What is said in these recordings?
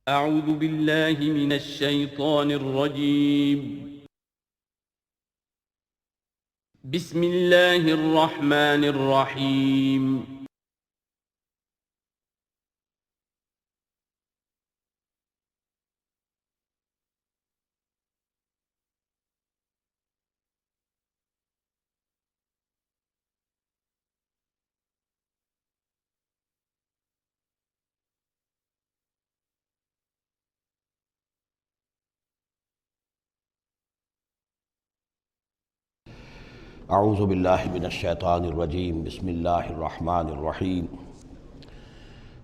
اعوذ باللہ من الشیطان الرجیم بسم اللہ الرحمن الرحیم اعوذ باللہ من الشیطان الرجیم بسم اللہ الرحمن الرحیم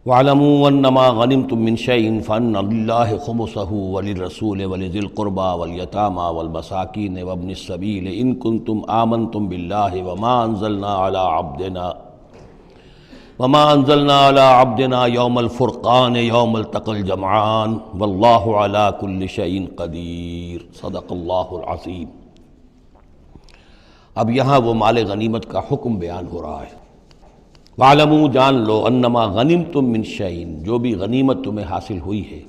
وَاعْلَمُوا أَنَّمَا غَنِمْتُم مِّن شَيْءٍ فَأَنَّ لِلَّهِ خُمُسَهُ وَلِلرَّسُولِ وَلِذِي الْقُرْبَى وَالْيَتَامَى وَالْمَسَاكِينِ وَابْنِ السَّبِيلِ إِن كُنتُمْ آمَنتُم بِاللَّهِ وَمَا أَنزَلْنَا عَلَىٰ عَبْدِنَا يَوْمَ الْفُرْقَانِ يَوْمَ الْتَقَى الْجَمْعَانِ وَاللَّهُ عَلَىٰ كُلِّ شَيْءٍ قَدِيرٌ صدق اللہ العظیم۔ اب یہاں وہ مال غنیمت کا حکم بیان ہو رہا ہے۔ وَاعْلَمُوا جان لو انما غنمتم من شیء جو بھی غنیمت تمہیں حاصل ہوئی ہے،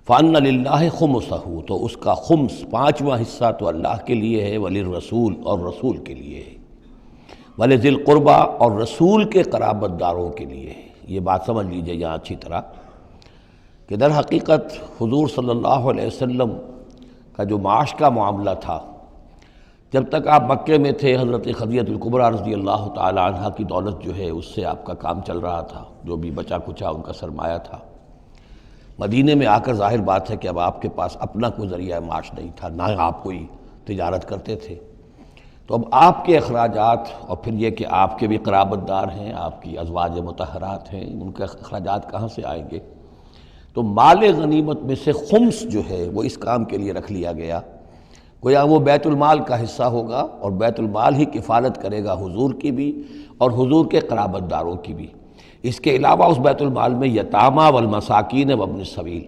فَأَنَّ لِلَّهِ خُمُسَهُ تو اس کا خمس پانچواں حصہ تو اللہ کے لیے ہے، وَلِلرَّسُولِ اور رسول کے لیے ہے، وَلِذِي الْقُرْبَى اور رسول کے قرابت داروں کے لیے ہے۔ یہ بات سمجھ لیجئے یہاں اچھی طرح کہ در حقیقت حضور صلی اللہ علیہ وسلم کا جو معاش کا معاملہ تھا، جب تک آپ مکے میں تھے حضرت خدیجہ الکبریٰ رضی اللہ تعالی عنہ کی دولت جو ہے اس سے آپ کا کام چل رہا تھا، جو بھی بچا کچا ان کا سرمایہ تھا۔ مدینے میں آ کر ظاہر بات ہے کہ اب آپ کے پاس اپنا کوئی ذریعہ معاش نہیں تھا، نہ آپ کوئی تجارت کرتے تھے، تو اب آپ کے اخراجات اور پھر یہ کہ آپ کے بھی قرابت دار ہیں، آپ کی ازواج مطہرات ہیں، ان کے اخراجات کہاں سے آئیں گے؟ تو مال غنیمت میں سے خمس جو ہے وہ اس کام کے لیے رکھ لیا گیا، گویا وہ بیت المال کا حصہ ہوگا، اور بیت المال ہی کفالت کرے گا حضور کی بھی اور حضور کے قرابت داروں کی بھی۔ اس کے علاوہ اس بیت المال میں یتامى والمساکین وابن السبیل،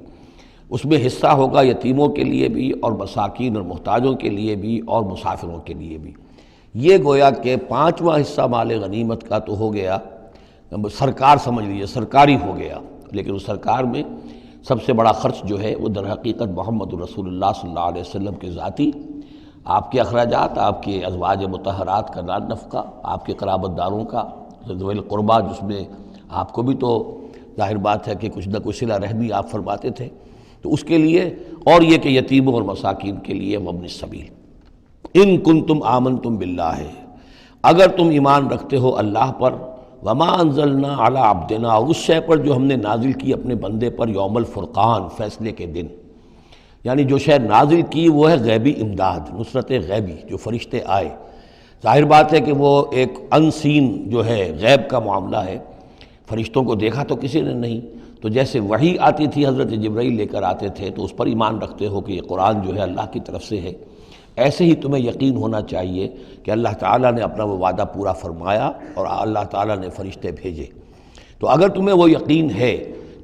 اس میں حصہ ہوگا یتیموں کے لیے بھی اور مساکین اور محتاجوں کے لیے بھی اور مسافروں کے لیے بھی۔ یہ گویا کہ پانچواں حصہ مال غنیمت کا تو ہو گیا، سرکار سمجھ لیجیے سرکاری ہو گیا، لیکن اس سرکار میں سب سے بڑا خرچ جو ہے وہ در حقیقت محمد رسول اللہ صلی اللہ علیہ وسلم کے ذاتی آپ کے اخراجات، آپ کے ازواج مطہرات کا نان نفقہ، آپ کے قرابت داروں کا ذوی القربیٰ، جس میں آپ کو بھی تو ظاہر بات ہے کہ کچھ نہ کچھ صلہ رحمی آپ فرماتے تھے، تو اس کے لیے، اور یہ کہ یتیموں اور مساکین کے لیے وابن السبیل۔ ان کنتم آمنتم باللہ، اگر تم ایمان رکھتے ہو اللہ پر، وما انزلنا علی عبدنا اور اس شے پر جو ہم نے نازل کی اپنے بندے پر، یوم الفرقان فیصلے کے دن، یعنی جو شے نازل کی وہ ہے غیبی امداد، نصرت غیبی، جو فرشتے آئے۔ ظاہر بات ہے کہ وہ ایک ان سین جو ہے غیب کا معاملہ ہے، فرشتوں کو دیکھا تو کسی نے نہیں، تو جیسے وحی آتی تھی حضرت جبرائیل لے کر آتے تھے تو اس پر ایمان رکھتے ہو کہ یہ قرآن جو ہے اللہ کی طرف سے ہے، ایسے ہی تمہیں یقین ہونا چاہیے کہ اللہ تعالیٰ نے اپنا وہ وعدہ پورا فرمایا اور اللہ تعالیٰ نے فرشتے بھیجے۔ تو اگر تمہیں وہ یقین ہے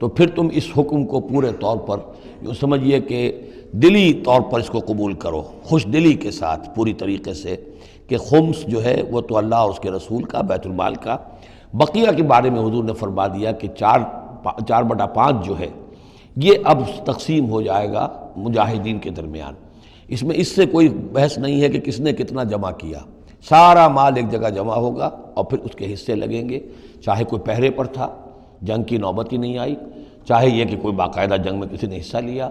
تو پھر تم اس حکم کو پورے طور پر یوں سمجھیے کہ دلی طور پر اس کو قبول کرو، خوش دلی کے ساتھ پوری طریقے سے، کہ خمس جو ہے وہ تو اللہ اور اس کے رسول کا، بیت المال کا۔ بقیہ کے بارے میں حضور نے فرما دیا کہ 4/5 جو ہے یہ اب تقسیم ہو جائے گا مجاہدین کے درمیان۔ اس میں اس سے کوئی بحث نہیں ہے کہ کس نے کتنا جمع کیا، سارا مال ایک جگہ جمع ہوگا اور پھر اس کے حصے لگیں گے، چاہے کوئی پہرے پر تھا، جنگ کی نوبت ہی نہیں آئی، چاہے یہ کہ کوئی باقاعدہ جنگ میں کسی نے حصہ لیا،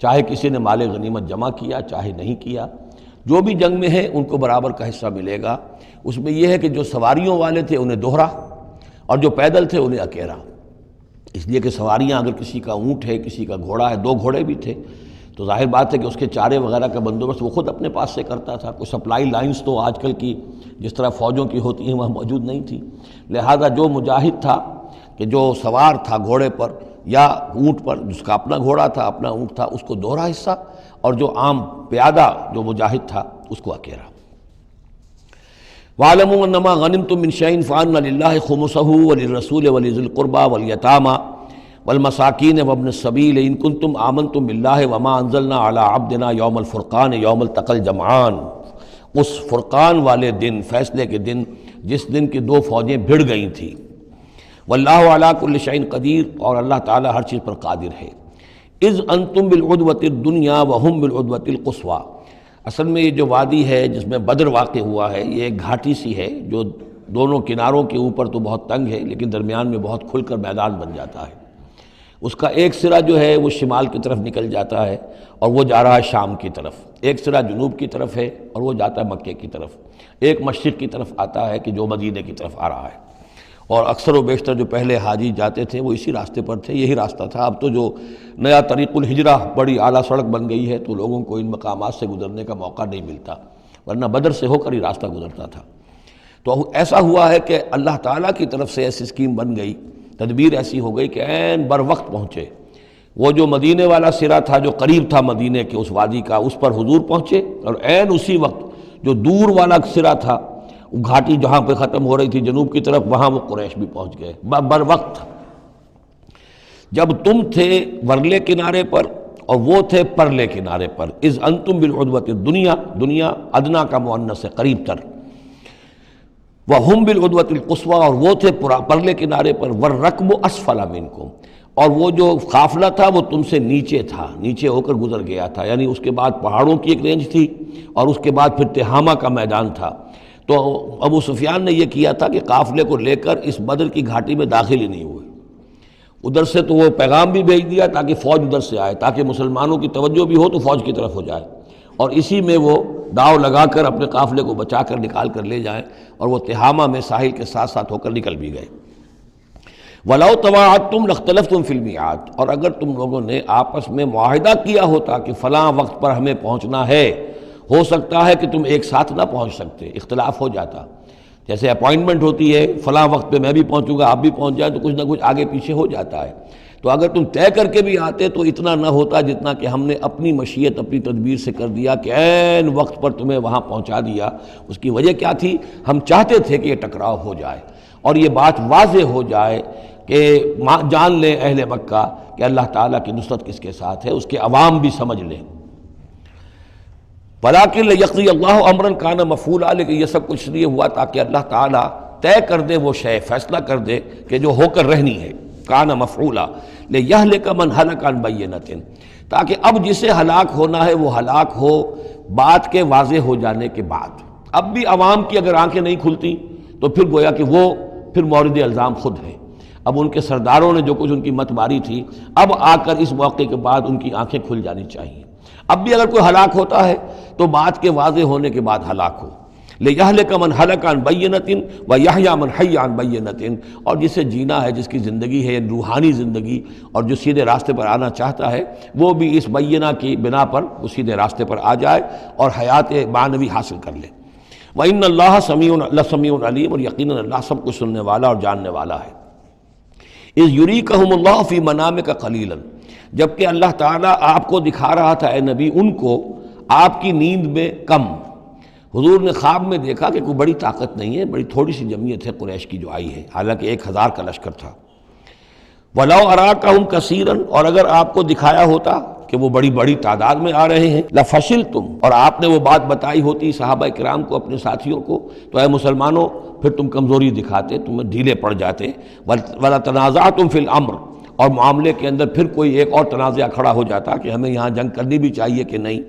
چاہے کسی نے مال غنیمت جمع کیا چاہے نہیں کیا، جو بھی جنگ میں ہیں ان کو برابر کا حصہ ملے گا۔ اس میں یہ ہے کہ جو سواریوں والے تھے انہیں دوہرا، اور جو پیدل تھے انہیں اکیرا، اس لیے کہ سواریاں اگر کسی کا اونٹ ہے، کسی کا گھوڑا ہے، 2 گھوڑے بھی تھے، تو ظاہر بات ہے کہ اس کے چارے وغیرہ کا بندوبست وہ خود اپنے پاس سے کرتا تھا۔ کوئی سپلائی لائنز تو آج کل کی جس طرح فوجوں کی ہوتی ہیں وہاں موجود نہیں تھی، لہذا جو مجاہد تھا کہ جو سوار تھا گھوڑے پر یا اونٹ پر، جس کا اپنا گھوڑا تھا اپنا اونٹ تھا، اس کو دوہرا حصہ، اور جو عام پیادہ جو مجاہد تھا اس کو اکیرا۔ وَاعْلَمُوا أَنَّمَا غَنِمْتُم مِّن شَيْءٍ فَأَنَّ لِلَّهِ خُمُسَهُ وَلِلرَّسُولِ وَلِذِي الْقُرْبَى وَالْيَتَامَى وَالْمَسَاكِينِ وَابْنِ السَّبِيلِ إِن كُنتُمْ آمَنتُم بِاللَّهِ وَمَا أَنزَلْنَا عَلَىٰ عَبْدِنَا يَوْمَ الْفُرْقَانِ يَوْمَ الْتَقَى الْجَمْعَانِ، اس فرقان والے دن، فیصلے کے دن، جس دن کی 2 فوجیں بھڑ گئی تھیں۔ واللہ علی کل شیء قدیر، اور اللہ تعالیٰ ہر چیز پر قادر ہے۔ اذ انتم بالعدوۃ الدنیا وہم بالعدوۃ القصویٰ، اصل میں یہ جو وادی ہے جس میں بدر واقع ہوا ہے، یہ ایک گھاٹی سی ہے جو دونوں کناروں کے اوپر تو بہت تنگ ہے لیکن درمیان میں بہت کھل کر میدان بن جاتا ہے۔ اس کا ایک سرا جو ہے وہ شمال کی طرف نکل جاتا ہے اور وہ جا رہا ہے شام کی طرف، ایک سرا جنوب کی طرف ہے اور وہ جاتا ہے مکے کی طرف، ایک مشرق کی طرف آتا ہے کہ جو مدینے کی طرف آ رہا ہے، اور اکثر و بیشتر جو پہلے حاجی جاتے تھے وہ اسی راستے پر تھے، یہی راستہ تھا۔ اب تو جو نیا طریق الہجرہ بڑی اعلیٰ سڑک بن گئی ہے تو لوگوں کو ان مقامات سے گزرنے کا موقع نہیں ملتا، ورنہ بدر سے ہو کر ہی راستہ گزرتا تھا۔ تو ایسا ہوا ہے کہ اللہ تعالیٰ کی طرف سے ایسی اسکیم بن گئی، تدبیر ایسی ہو گئی کہ عین بر وقت پہنچے۔ وہ جو مدینے والا سرا تھا جو قریب تھا مدینے کے اس وادی کا، اس پر حضور پہنچے، اور عین اسی وقت جو دور والا سرا تھا، وہ گھاٹی جہاں پہ ختم ہو رہی تھی جنوب کی طرف، وہاں وہ قریش بھی پہنچ گئے بر وقت۔ جب تم تھے ورلے کنارے پر اور وہ تھے پرلے کنارے پر، اذ انتم بالعدوۃ الدنیا، دنیا ادنا کا مؤنث ہے قریب تر، وہم بالعدوۃ القصویٰ، اور وہ تھے پرلے کنارے پر، والرکب اسفل منکم، اور وہ جو قافلہ تھا وہ تم سے نیچے تھا، نیچے ہو کر گزر گیا تھا، یعنی اس کے بعد پہاڑوں کی ایک رینج تھی اور اس کے بعد پھر تہامہ کا میدان تھا۔ تو ابو سفیان نے یہ کیا تھا کہ قافلے کو لے کر اس بدر کی گھاٹی میں داخل ہی نہیں ہوئے، ادھر سے تو وہ پیغام بھی بھیج دیا تاکہ فوج ادھر سے آئے، تاکہ مسلمانوں کی توجہ بھی ہو تو فوج کی طرف ہو جائے، اور اسی میں وہ داؤ لگا کر اپنے قافلے کو بچا کر نکال کر لے جائیں، اور وہ تہامہ میں ساحل کے ساتھ ساتھ ہو کر نکل بھی گئے۔ وَلَوْ تَوَاعَدْتُمْ لَاخْتَلَفْتُمْ فِي الْمِيعَادِ، اور اگر تم لوگوں نے آپس میں معاہدہ کیا ہوتا کہ فلاں وقت پر ہمیں پہنچنا ہے، ہو سکتا ہے کہ تم ایک ساتھ نہ پہنچ سکتے، اختلاف ہو جاتا، جیسے اپوائنٹمنٹ ہوتی ہے فلاں وقت پہ میں بھی پہنچوں گا آپ بھی پہنچ جائیں تو کچھ نہ کچھ آگے پیچھے ہو جاتا ہے، تو اگر تم طے کر کے بھی آتے تو اتنا نہ ہوتا جتنا کہ ہم نے اپنی مشیت اپنی تدبیر سے کر دیا کہ عین وقت پر تمہیں وہاں پہنچا دیا۔ اس کی وجہ کیا تھی؟ ہم چاہتے تھے کہ یہ ٹکراؤ ہو جائے اور یہ بات واضح ہو جائے کہ جان لیں اہل مکہ کہ اللہ تعالیٰ کی نصرت کس کے ساتھ ہے، اس کے عوام بھی سمجھ لیں۔ وَلَٰكِن لِيَقْضِيَ اللَّهُ أَمْرًا كَانَ مَفْعُولًا، لیکن یہ سب کچھ لیے ہوا تاکہ اللہ تعالیٰ طے کر دے وہ شے، فیصلہ کر دے کہ جو ہو کر رہنی ہے، كَانَ مَفْعُولًا لِيَهْلِكَ مَنْ هَلَكَ عَنْ بَيِّنَةٍ، تاکہ اب جسے ہلاک ہونا ہے وہ ہلاک ہو بات کے واضح ہو جانے کے بعد۔ اب بھی عوام کی اگر آنکھیں نہیں کھلتی تو پھر گویا کہ وہ پھر مورد الزام خود ہے، اب ان کے سرداروں نے جو کچھ ان کی مت ماری تھی، اب آ کر اس موقع کے بعد ان کی آنکھیں کھل جانی چاہیے۔ اب بھی اگر کوئی ہلاک ہوتا ہے تو بات کے واضح ہونے کے بعد ہلاک ہو، لِيَهْلِكَ مَنْ هَلَكَ عَنْ بَيِّنَةٍ وَيَحْيَىٰ مَنْ حَيَّ عَنْ بَيِّنَةٍ، اور جسے جینا ہے، جس کی زندگی ہے روحانی زندگی، اور جو سیدھے راستے پر آنا چاہتا ہے وہ بھی اس بینہ کی بنا پر وہ سیدھے راستے پر آ جائے اور حیات معنوی حاصل کر لے۔ وَإِنَّ اللَّهَ سَمِيعٌ عَلِيمٌ، اور یقیناً اللہ سب کچھ سننے والا اور جاننے والا ہے۔ اِذْ يُرِيكَهُمُ اللَّهُ فِي مَنَامِكَ قَلِيلًا، جبکہ اللہ تعالیٰ آپ کو دکھا رہا تھا اے نبی ان کو آپ کی نیند میں کم۔ حضور نے خواب میں دیکھا کہ کوئی بڑی طاقت نہیں ہے، بڑی تھوڑی سی جمعیت ہے قریش کی جو آئی ہے، حالانکہ 1000 کا لشکر تھا۔ وَلَوْ أَرَاكَهُمْ كَثِيرًا، اور اگر آپ کو دکھایا ہوتا کہ وہ بڑی بڑی تعداد میں آ رہے ہیں، لَفَشِلْتُمْ، اور آپ نے وہ بات بتائی ہوتی صحابہ کرام کو، اپنے ساتھیوں کو، تو اے مسلمانوں پھر تم کمزوری دکھاتے، تم ڈھیلے پڑ جاتے۔ وَلَا تَنَازَعْتُمْ فِي الْأَمْرِ، اور معاملے کے اندر پھر کوئی ایک اور تنازع کھڑا ہو جاتا کہ ہمیں یہاں جنگ کرنی بھی چاہیے کہ نہیں۔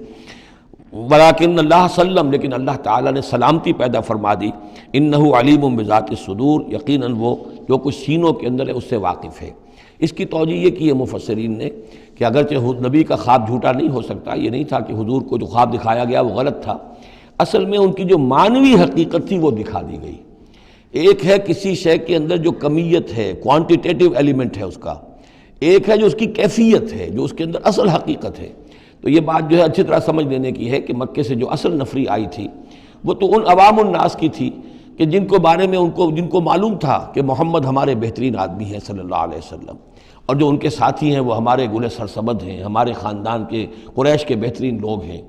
وَلَٰكِنَّ اللَّهَ سَلَّمَ، لیکن اللہ تعالیٰ نے سلامتی پیدا فرما دی۔ إِنَّهُ عَلِيمٌ بِذَاتِ الصُّدُورِ، یقیناً وہ جو کچھ سینوں کے اندر ہے اس سے واقف ہے۔ اس کی توجہ یہ کی ہے مفسرین نے کہ اگرچہ نبی کا خواب جھوٹا نہیں ہو سکتا، یہ نہیں تھا کہ حضور کو جو خواب دکھایا گیا وہ غلط تھا، اصل میں ان کی جو معنوی حقیقت تھی وہ دکھا دی گئی۔ ایک ہے کسی شے کے اندر جو کمیت ہے، کوانٹیٹیو ایلیمنٹ ہے اس کا، ایک ہے جو اس کی کیفیت ہے، جو اس کے اندر اصل حقیقت ہے۔ تو یہ بات جو ہے اچھی طرح سمجھ لینے کی ہے کہ مکے سے جو اصل نفری آئی تھی وہ تو ان عوام الناس کی تھی کہ جن کو بارے میں جن کو معلوم تھا کہ محمد ہمارے بہترین آدمی ہیں صلی اللہ علیہ وسلم، اور جو ان کے ساتھی ہیں وہ ہمارے گل سرسبد ہیں، ہمارے خاندان کے قریش کے بہترین لوگ ہیں،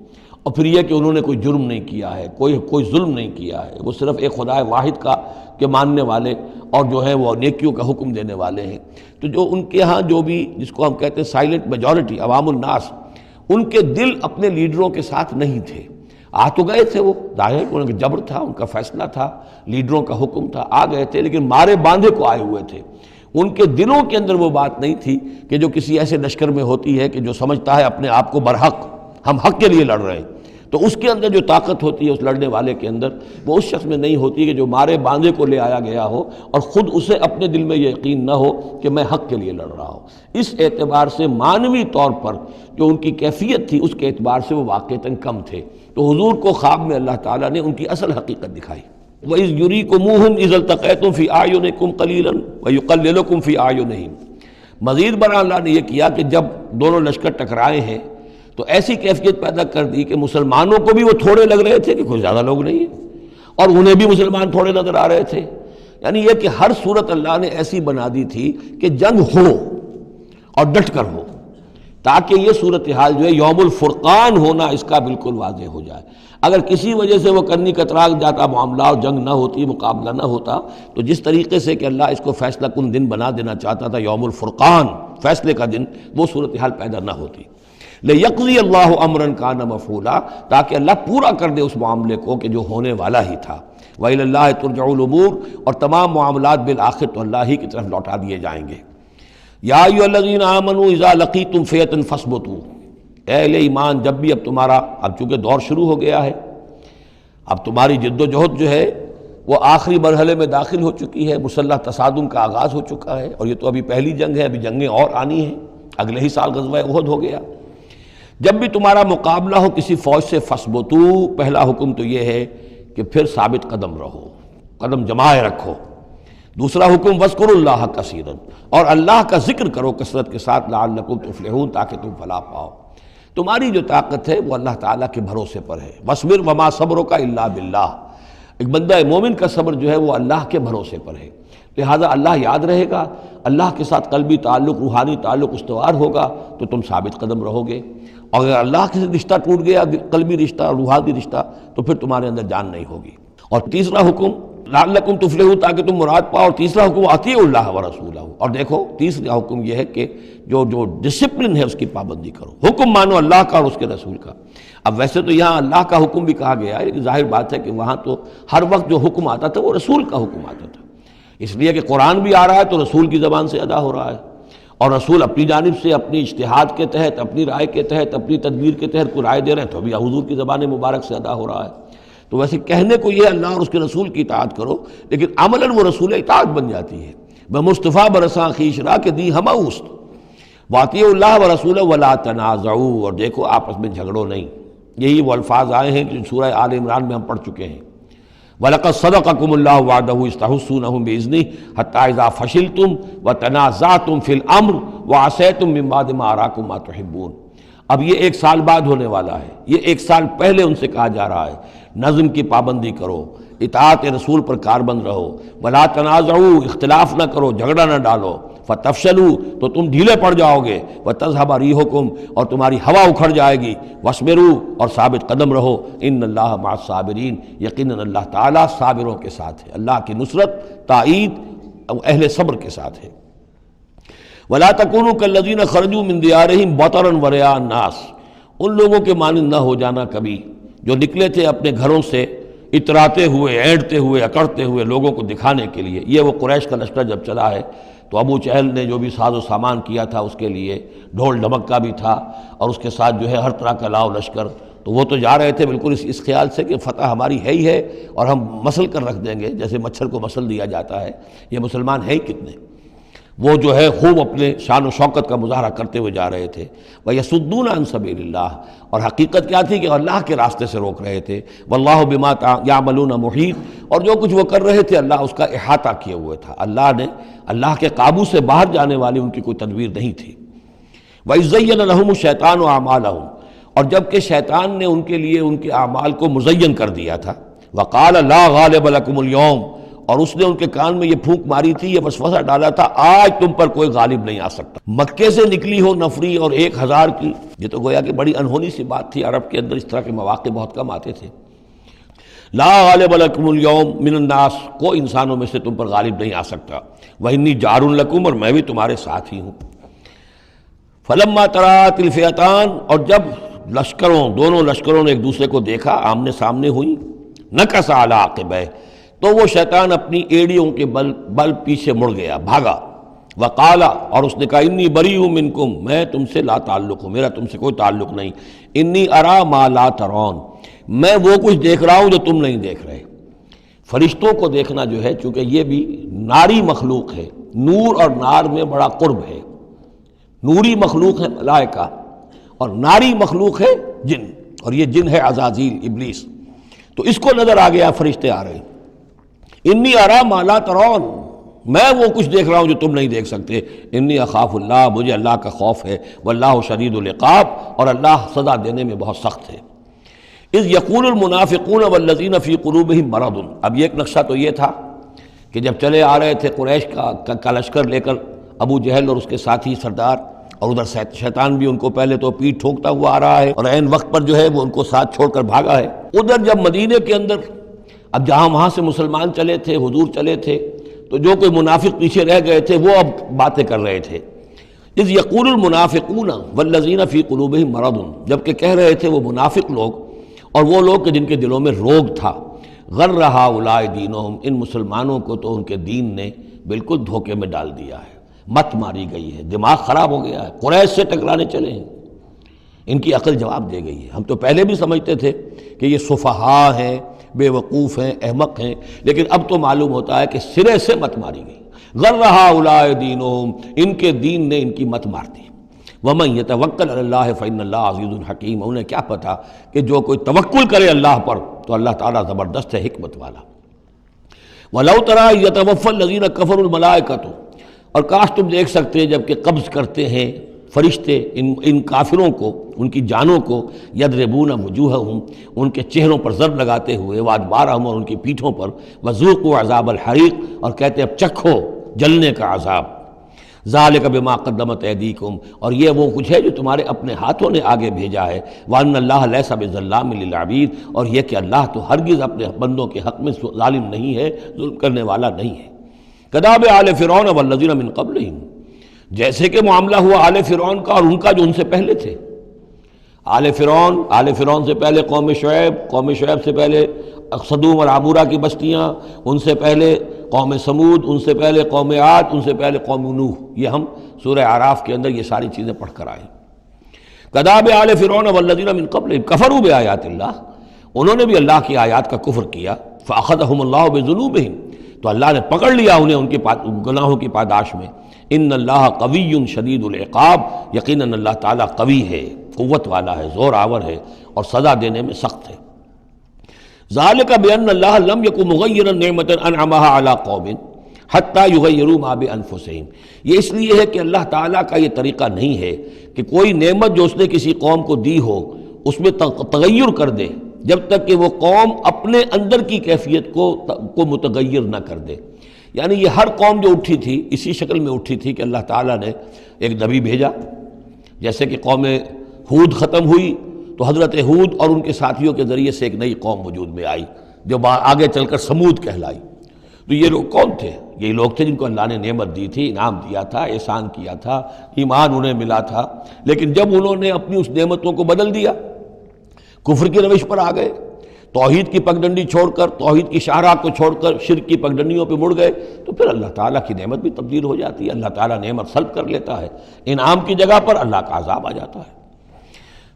اور پھر یہ کہ انہوں نے کوئی جرم نہیں کیا ہے، کوئی ظلم نہیں کیا ہے، وہ صرف ایک خدا واحد کا کے ماننے والے اور جو ہیں وہ نیکیوں کا حکم دینے والے ہیں۔ تو جو ان کے ہاں جو بھی جس کو ہم کہتے ہیں سائلنٹ میجورٹی عوام الناس، ان کے دل اپنے لیڈروں کے ساتھ نہیں تھے۔ آ تو گئے تھے، وہ ظاہر ان کا جبر تھا، ان کا فیصلہ تھا، لیڈروں کا حکم تھا، آ گئے تھے، لیکن مارے باندھے کو آئے ہوئے تھے۔ ان کے دلوں کے اندر وہ بات نہیں تھی کہ جو کسی ایسے لشکر میں ہوتی ہے کہ جو سمجھتا ہے اپنے آپ کو برحق، ہم حق کے لیے لڑ رہے ہیں، تو اس کے اندر جو طاقت ہوتی ہے اس لڑنے والے کے اندر، وہ اس شخص میں نہیں ہوتی کہ جو مارے باندھے کو لے آیا گیا ہو اور خود اسے اپنے دل میں یہ یقین نہ ہو کہ میں حق کے لیے لڑ رہا ہوں۔ اس اعتبار سے معنوی طور پر جو ان کی کیفیت تھی اس کے اعتبار سے وہ واقعتاً کم تھے۔ تو حضور کو خواب میں اللہ تعالیٰ نے ان کی اصل حقیقت دکھائی۔ وَإِذْ يُرِيكُمُوهُمْ إِذْ الْتَقَيْتُمْ فِي أَعْيُنِكُمْ قَلِيلًا وَيُقَلِّلُكُمْ فِي أَعْيُنِهِمْ۔ مزید برآں اللہ نے یہ کیا کہ جب دونوں لشکر ٹکرائے ہیں تو ایسی کیفیت پیدا کر دی کہ مسلمانوں کو بھی وہ تھوڑے لگ رہے تھے کہ کوئی زیادہ لوگ نہیں ہیں، اور انہیں بھی مسلمان تھوڑے نظر آ رہے تھے۔ یعنی یہ کہ ہر صورت اللہ نے ایسی بنا دی تھی کہ جنگ ہو اور ڈٹ کر ہو، تاکہ یہ صورتحال جو ہے یوم الفرقان ہونا اس کا بالکل واضح ہو جائے۔ اگر کسی وجہ سے وہ کرنی کترا جاتا معاملہ اور جنگ نہ ہوتی، مقابلہ نہ ہوتا، تو جس طریقے سے کہ اللہ اس کو فیصلہ کن دن بنا دینا چاہتا تھا، یوم الفرقان فیصلے کا دن، وہ صورتحال پیدا نہ ہوتی۔ لِيَقْضِيَ اللَّهُ أَمْرًا كَانَ مَفْعُولًا، تاکہ اللہ پورا کر دے اس معاملے کو کہ جو ہونے والا ہی تھا۔ وَإِلَى اللَّهِ تُرْجَعُ الْأُمُورُ، اور تمام معاملات بالآخر تو اللہ ہی کی طرف لوٹا دیے جائیں گے۔ یا ایھا الذین آمنوا اذا لقیتم فئۃ فاثبتوا، اے اہل ایمان جب بھی اب تمہارا، اب چونکہ دور شروع ہو گیا ہے، اب تمہاری جد و جہد جو ہے وہ آخری مرحلے میں داخل ہو چکی ہے، مسلح تصادم کا آغاز ہو چکا ہے، اور یہ تو ابھی پہلی جنگ ہے، ابھی جنگیں اور آنی ہیں، اگلے ہی سال غزوہ احد ہو گیا۔ جب بھی تمہارا مقابلہ ہو کسی فوج سے فاثبتوا، پہلا حکم تو یہ ہے کہ پھر ثابت قدم رہو، قدم جمائے رکھو۔ دوسرا حکم وَاذْكُرُوا اللَّهَ كَثِيرًا، اور اللہ کا ذکر کرو کثرت کے ساتھ، لعلکم تفلحون، تاکہ تم فلاح پاؤ۔ تمہاری جو طاقت ہے وہ اللہ تعالیٰ کے بھروسے پر ہے۔ وَاصْبِرْ وَمَا صَبْرُكَ إِلَّا بِاللَّهِ، ایک بندہ مومن کا صبر جو ہے وہ اللہ کے بھروسے پر ہے، لہٰذا اللہ یاد رہے گا، اللہ کے ساتھ قلبی تعلق، روحانی تعلق استوار ہوگا تو تم ثابت قدم رہو گے، اور اگر اللہ کے رشتہ ٹوٹ گیا، قلبی رشتہ، روحانی رشتہ، تو پھر تمہارے اندر جان نہیں ہوگی۔ اور تیسرا حکم لعلکم تفلحون، تاکہ تم مراد پاؤ، اور تیسرا حکم اطیعوا اللہ ورسولہ، اور دیکھو تیسرا حکم یہ ہے کہ جو ڈسپلن ہے اس کی پابندی کرو، حکم مانو اللہ کا اور اس کے رسول کا۔ اب ویسے تو یہاں اللہ کا حکم بھی کہا گیا ہے، لیکن ظاہر بات ہے کہ وہاں تو ہر وقت جو حکم آتا تھا وہ رسول کا حکم آتا تھا، اس لیے کہ قرآن بھی آ رہا ہے تو رسول کی زبان سے ادا ہو رہا ہے، اور رسول اپنی جانب سے اپنی اجتہاد کے تحت، اپنی رائے کے تحت، اپنی تدبیر کے تحت کوئی رائے دے رہے ہیں تو ابھی حضور کی زبان مبارک سے ادا ہو رہا ہے۔ تو ویسے کہنے کو یہ اللہ اور اس کے رسول کی اطاعت کرو، لیکن عملاً وہ رسول اطاعت بن جاتی ہے۔ بمصطفیٰ برساں خویش را کہ دی ہمہ اوست، واطیعوا اللہ ورسولہ ولا تنازعوا، اور دیکھو آپس میں جھگڑو نہیں۔ یہی وہ الفاظ آئے ہیں جو سورہ آل عمران میں ہم پڑھ چکے ہیں۔ وَلَقَدْ صَدَقَكُمُ اللَّهُ وَعْدَهُ إِذْ تَحُسُّونَهُمْ بِإِذْنِهِ حَتَّىٰ إِذَا فَشِلْتُمْ وَتَنَازَعْتُمْ فِي الْأَمْرِ وَعَصَيْتُمْ مِن بَعْدِ مَا أَرَاكُم مَّا تُحِبُّونَ۔ اب یہ ایک سال بعد ہونے والا ہے، یہ ایک سال پہلے ان سے کہا جا رہا ہے نظم کی پابندی کرو، اطاعت رسول پر کاربند رہو، ولا تنازعوا، اختلاف نہ کرو، جھگڑا نہ ڈالو، فتفشلوا، تو تم ڈھیلے پڑ جاؤ گے، وتذهب ريحكم، اور تمہاری ہوا اکھڑ جائے گی، واصبروا، اور ثابت قدم رہو، ان اللہ مع الصابرین، یقیناً اللہ تعالیٰ صابروں کے ساتھ ہے، اللہ کی نصرت، تائید اہل صبر کے ساتھ ہے۔ ولا تکونوا کالذین خرجوا من دیارہم بطرا ورئاء الناس، ان لوگوں کے مانند نہ ہو جانا کبھی جو نکلے تھے اپنے گھروں سے اتراتے ہوئے، اینٹتے ہوئے، اکڑتے ہوئے لوگوں کو دکھانے کے لیے۔ یہ وہ قریش کا لشکر جب چلا ہے تو ابو جہل نے جو بھی ساز و سامان کیا تھا اس کے لیے ڈھول ڈھمک کا بھی تھا، اور اس کے ساتھ جو ہے ہر طرح کا لاؤ لشکر، تو وہ تو جا رہے تھے بالکل اس خیال سے کہ فتح ہماری ہے ہی ہے اور ہم مسل کر رکھ دیں گے، جیسے مچھر کو مسل دیا جاتا ہے، یہ مسلمان ہیں ہی کتنے۔ وہ جو ہے خوب اپنے شان و شوکت کا مظاہرہ کرتے ہوئے جا رہے تھے۔ وَيَصُدُّونَ عَن سَبِيلِ اللَّهِ، اور حقیقت کیا تھی کہ اللہ کے راستے سے روک رہے تھے۔ وَاللَّهُ بِمَا يَعْمَلُونَ مُحِيطٌ، اور جو کچھ وہ کر رہے تھے اللہ اس کا احاطہ کیے ہوئے تھا، اللہ کے قابو سے باہر جانے والی ان کی کوئی تدبیر نہیں تھی۔ وَإِذْ زَيَّنَ لَهُمُ الشَّيْطَانُ أَعْمَالَهُمْ، اور جب کہ شیطان نے ان کے لیے ان کے اعمال کو مزین کر دیا تھا۔ وَقَالَ لَا غَالِبَ لَكُمُ الْيَوْمَ، اور اس نے ان کے کان میں یہ پھونک ماری تھی، یہ وسوسہ ڈالا تھا، آج تم پر کوئی غالب نہیں آ سکتا۔ مکے سے نکلی ہو نفری اور 1000 کی، یہ تو گویا کہ بڑی انہونی سی بات تھی، عرب کے اندر اس طرح کے مواقع بہت کم آتے تھے۔ لا غالب لکم اليوم من الناس، کوئی انسانوں میں سے تم پر غالب نہیں آ سکتا۔ وانی جار لکم، اور میں بھی تمہارے ساتھ ہی ہوں۔ فلما تراءت الفئتان، اور جب دونوں لشکروں نے ایک دوسرے کو دیکھا، آمنے سامنے ہوئی، نکص علی عقبیہ، تو وہ شیطان اپنی ایڑیوں کے بل پیچھے مڑ گیا، بھاگا، وقالا، اور اس نے کہا انی بریء منکم، میں تم سے لا تعلق ہوں، میرا تم سے کوئی تعلق نہیں، انی ارا ما لا ترون، میں وہ کچھ دیکھ رہا ہوں جو تم نہیں دیکھ رہے۔ فرشتوں کو دیکھنا جو ہے، چونکہ یہ بھی ناری مخلوق ہے، نور اور نار میں بڑا قرب ہے، نوری مخلوق ہے ملائکہ اور ناری مخلوق ہے جن، اور یہ جن ہے عزازیل ابلیس، تو اس کو نظر آ گیا، فرشتے آ رہے ہیں، انی ارا ما لا ترون، میں وہ کچھ دیکھ رہا ہوں جو تم نہیں دیکھ سکتے، انی اخاف اللہ، مجھے اللہ کا خوف ہے، واللہ شدید العقاب، اور اللہ سزا دینے میں بہت سخت ہے۔ اذ یقول المنافقون والذین فی قلوبہم مرض، اب یہ ایک نقشہ تو یہ تھا کہ جب چلے آ رہے تھے قریش کا لشکر لے کر ابو جہل اور اس کے ساتھی سردار، اور ادھر شیطان بھی ان کو پہلے تو پیٹھ ٹھوکتا ہوا آ رہا ہے، اور عین وقت پر جو ہے وہ ان کو ساتھ چھوڑ کر بھاگا ہے۔ ادھر جب مدینے کے اندر، اب جہاں وہاں سے مسلمان چلے تھے، حضور چلے تھے، تو جو کوئی منافق پیچھے رہ گئے تھے وہ اب باتیں کر رہے تھے۔ اذ یقول المنافقون والذین فی قلوبہم مرض، جبکہ کہہ رہے تھے وہ منافق لوگ اور وہ لوگ کہ جن کے دلوں میں روگ تھا، غر ہؤلاء دینہم، ان مسلمانوں کو تو ان کے دین نے بالکل دھوکے میں ڈال دیا ہے، مت ماری گئی ہے، دماغ خراب ہو گیا ہے، قریش سے ٹکرانے چلے ہیں، ان کی عقل جواب دے گئی ہے۔ ہم تو پہلے بھی سمجھتے تھے کہ یہ سفہاء ہیں، بے وقوف ہیں، احمق ہیں، لیکن اب تو معلوم ہوتا ہے کہ سرے سے مت ماری گئی، غر ہؤلاء دینہم، ان کے دین نے ان کی مت مار دی۔ وَمَن يَتَوَكَّلْ عَلَى اللَّهِ فَإِنَّ اللَّهَ عَزِيزٌ حَكِيمٌ، انہیں کیا پتہ کہ جو کوئی توکل کرے اللہ پر تو اللہ تعالیٰ زبردست ہے، حکمت والا۔ وَلَوْ تَرَىٰ إِذْ يَتَوَفَّى الَّذِينَ كَفَرُوا الْمَلَائِكَةُ، اور کاش تم دیکھ سکتے جب کہ قبض کرتے ہیں فرشتے ان کافروں کو، ان کی جانوں کو، یضربون وجوہہم، ان کے چہروں پر ضرب لگاتے ہوئے، وادبارہم، اور ان کی پیٹھوں پر، وذوقوا عذاب الحریق، اور کہتے اب چکھو جلنے کا عذاب، ذالک بما قدمت ایدیکم، اور یہ وہ کچھ ہے جو تمہارے اپنے ہاتھوں نے آگے بھیجا ہے، وان اللہ لیس بظلام للعبید، اور یہ کہ اللہ تو ہرگز اپنے بندوں کے حق میں ظالم نہیں ہے، ظلم کرنے والا نہیں ہے۔ کداب آل فرعون والذین من قبلہم، جیسے کہ معاملہ ہوا آل فرعون کا اور ان کا جو ان سے پہلے تھے۔ آل فرعون سے پہلے قوم شعیب سے پہلے صدوم اور عمورہ کی بستیاں، ان سے پہلے قوم سمود، ان سے پہلے قوم عاد، ان سے پہلے قوم نوح، یہ ہم سورہ اعراف کے اندر یہ ساری چیزیں پڑھ کر آئے۔ کداب آل فرعون والذین من قبلہم کفروا بآیات اللہ، انہوں نے بھی اللہ کی آیات کا کفر کیا، فأخذہم اللہ بذنوبہم، تو اللہ نے پکڑ لیا انہیں ان کے گناہوں کی پاداش میں۔ ان اللہ قوی شدید العقاب، یقیناً اللہ تعالیٰ قوی ہے، قوت والا ہے، زور آور ہے، اور سزا دینے میں سخت ہے۔ ذالک بان اللہ لم یکن مغیرا نعمۃ انعمها علی قوم حتی یغیروا ما بانفسہم، یہ اس لیے ہے کہ اللہ تعالیٰ کا یہ طریقہ نہیں ہے کہ کوئی نعمت جو اس نے کسی قوم کو دی ہو اس میں تغیر کر دے جب تک کہ وہ قوم اپنے اندر کی کیفیت کو متغیر نہ کر دے۔ یعنی یہ ہر قوم جو اٹھی تھی اسی شکل میں اٹھی تھی کہ اللہ تعالیٰ نے ایک نبی بھیجا، جیسے کہ قوم ہود ختم ہوئی تو حضرت ہود اور ان کے ساتھیوں کے ذریعے سے ایک نئی قوم وجود میں آئی جو آگے چل کر سمود کہلائی۔ تو یہ لوگ کون تھے؟ یہی لوگ تھے جن کو اللہ نے نعمت دی تھی، انعام دیا تھا، احسان کیا تھا، ایمان انہیں ملا تھا، لیکن جب انہوں نے اپنی اس نعمتوں کو بدل دیا، کفر کی روش پر آ گئے، توحید کی پگڈنڈی چھوڑ کر، توحید کی شاہراہ کو چھوڑ کر شرک کی پگڈنڈیوں پہ مڑ گئے، تو پھر اللہ تعالیٰ کی نعمت بھی تبدیل ہو جاتی ہے، اللہ تعالیٰ نعمت سلب کر لیتا ہے، انعام کی جگہ پر اللہ کا عذاب آ جاتا ہے۔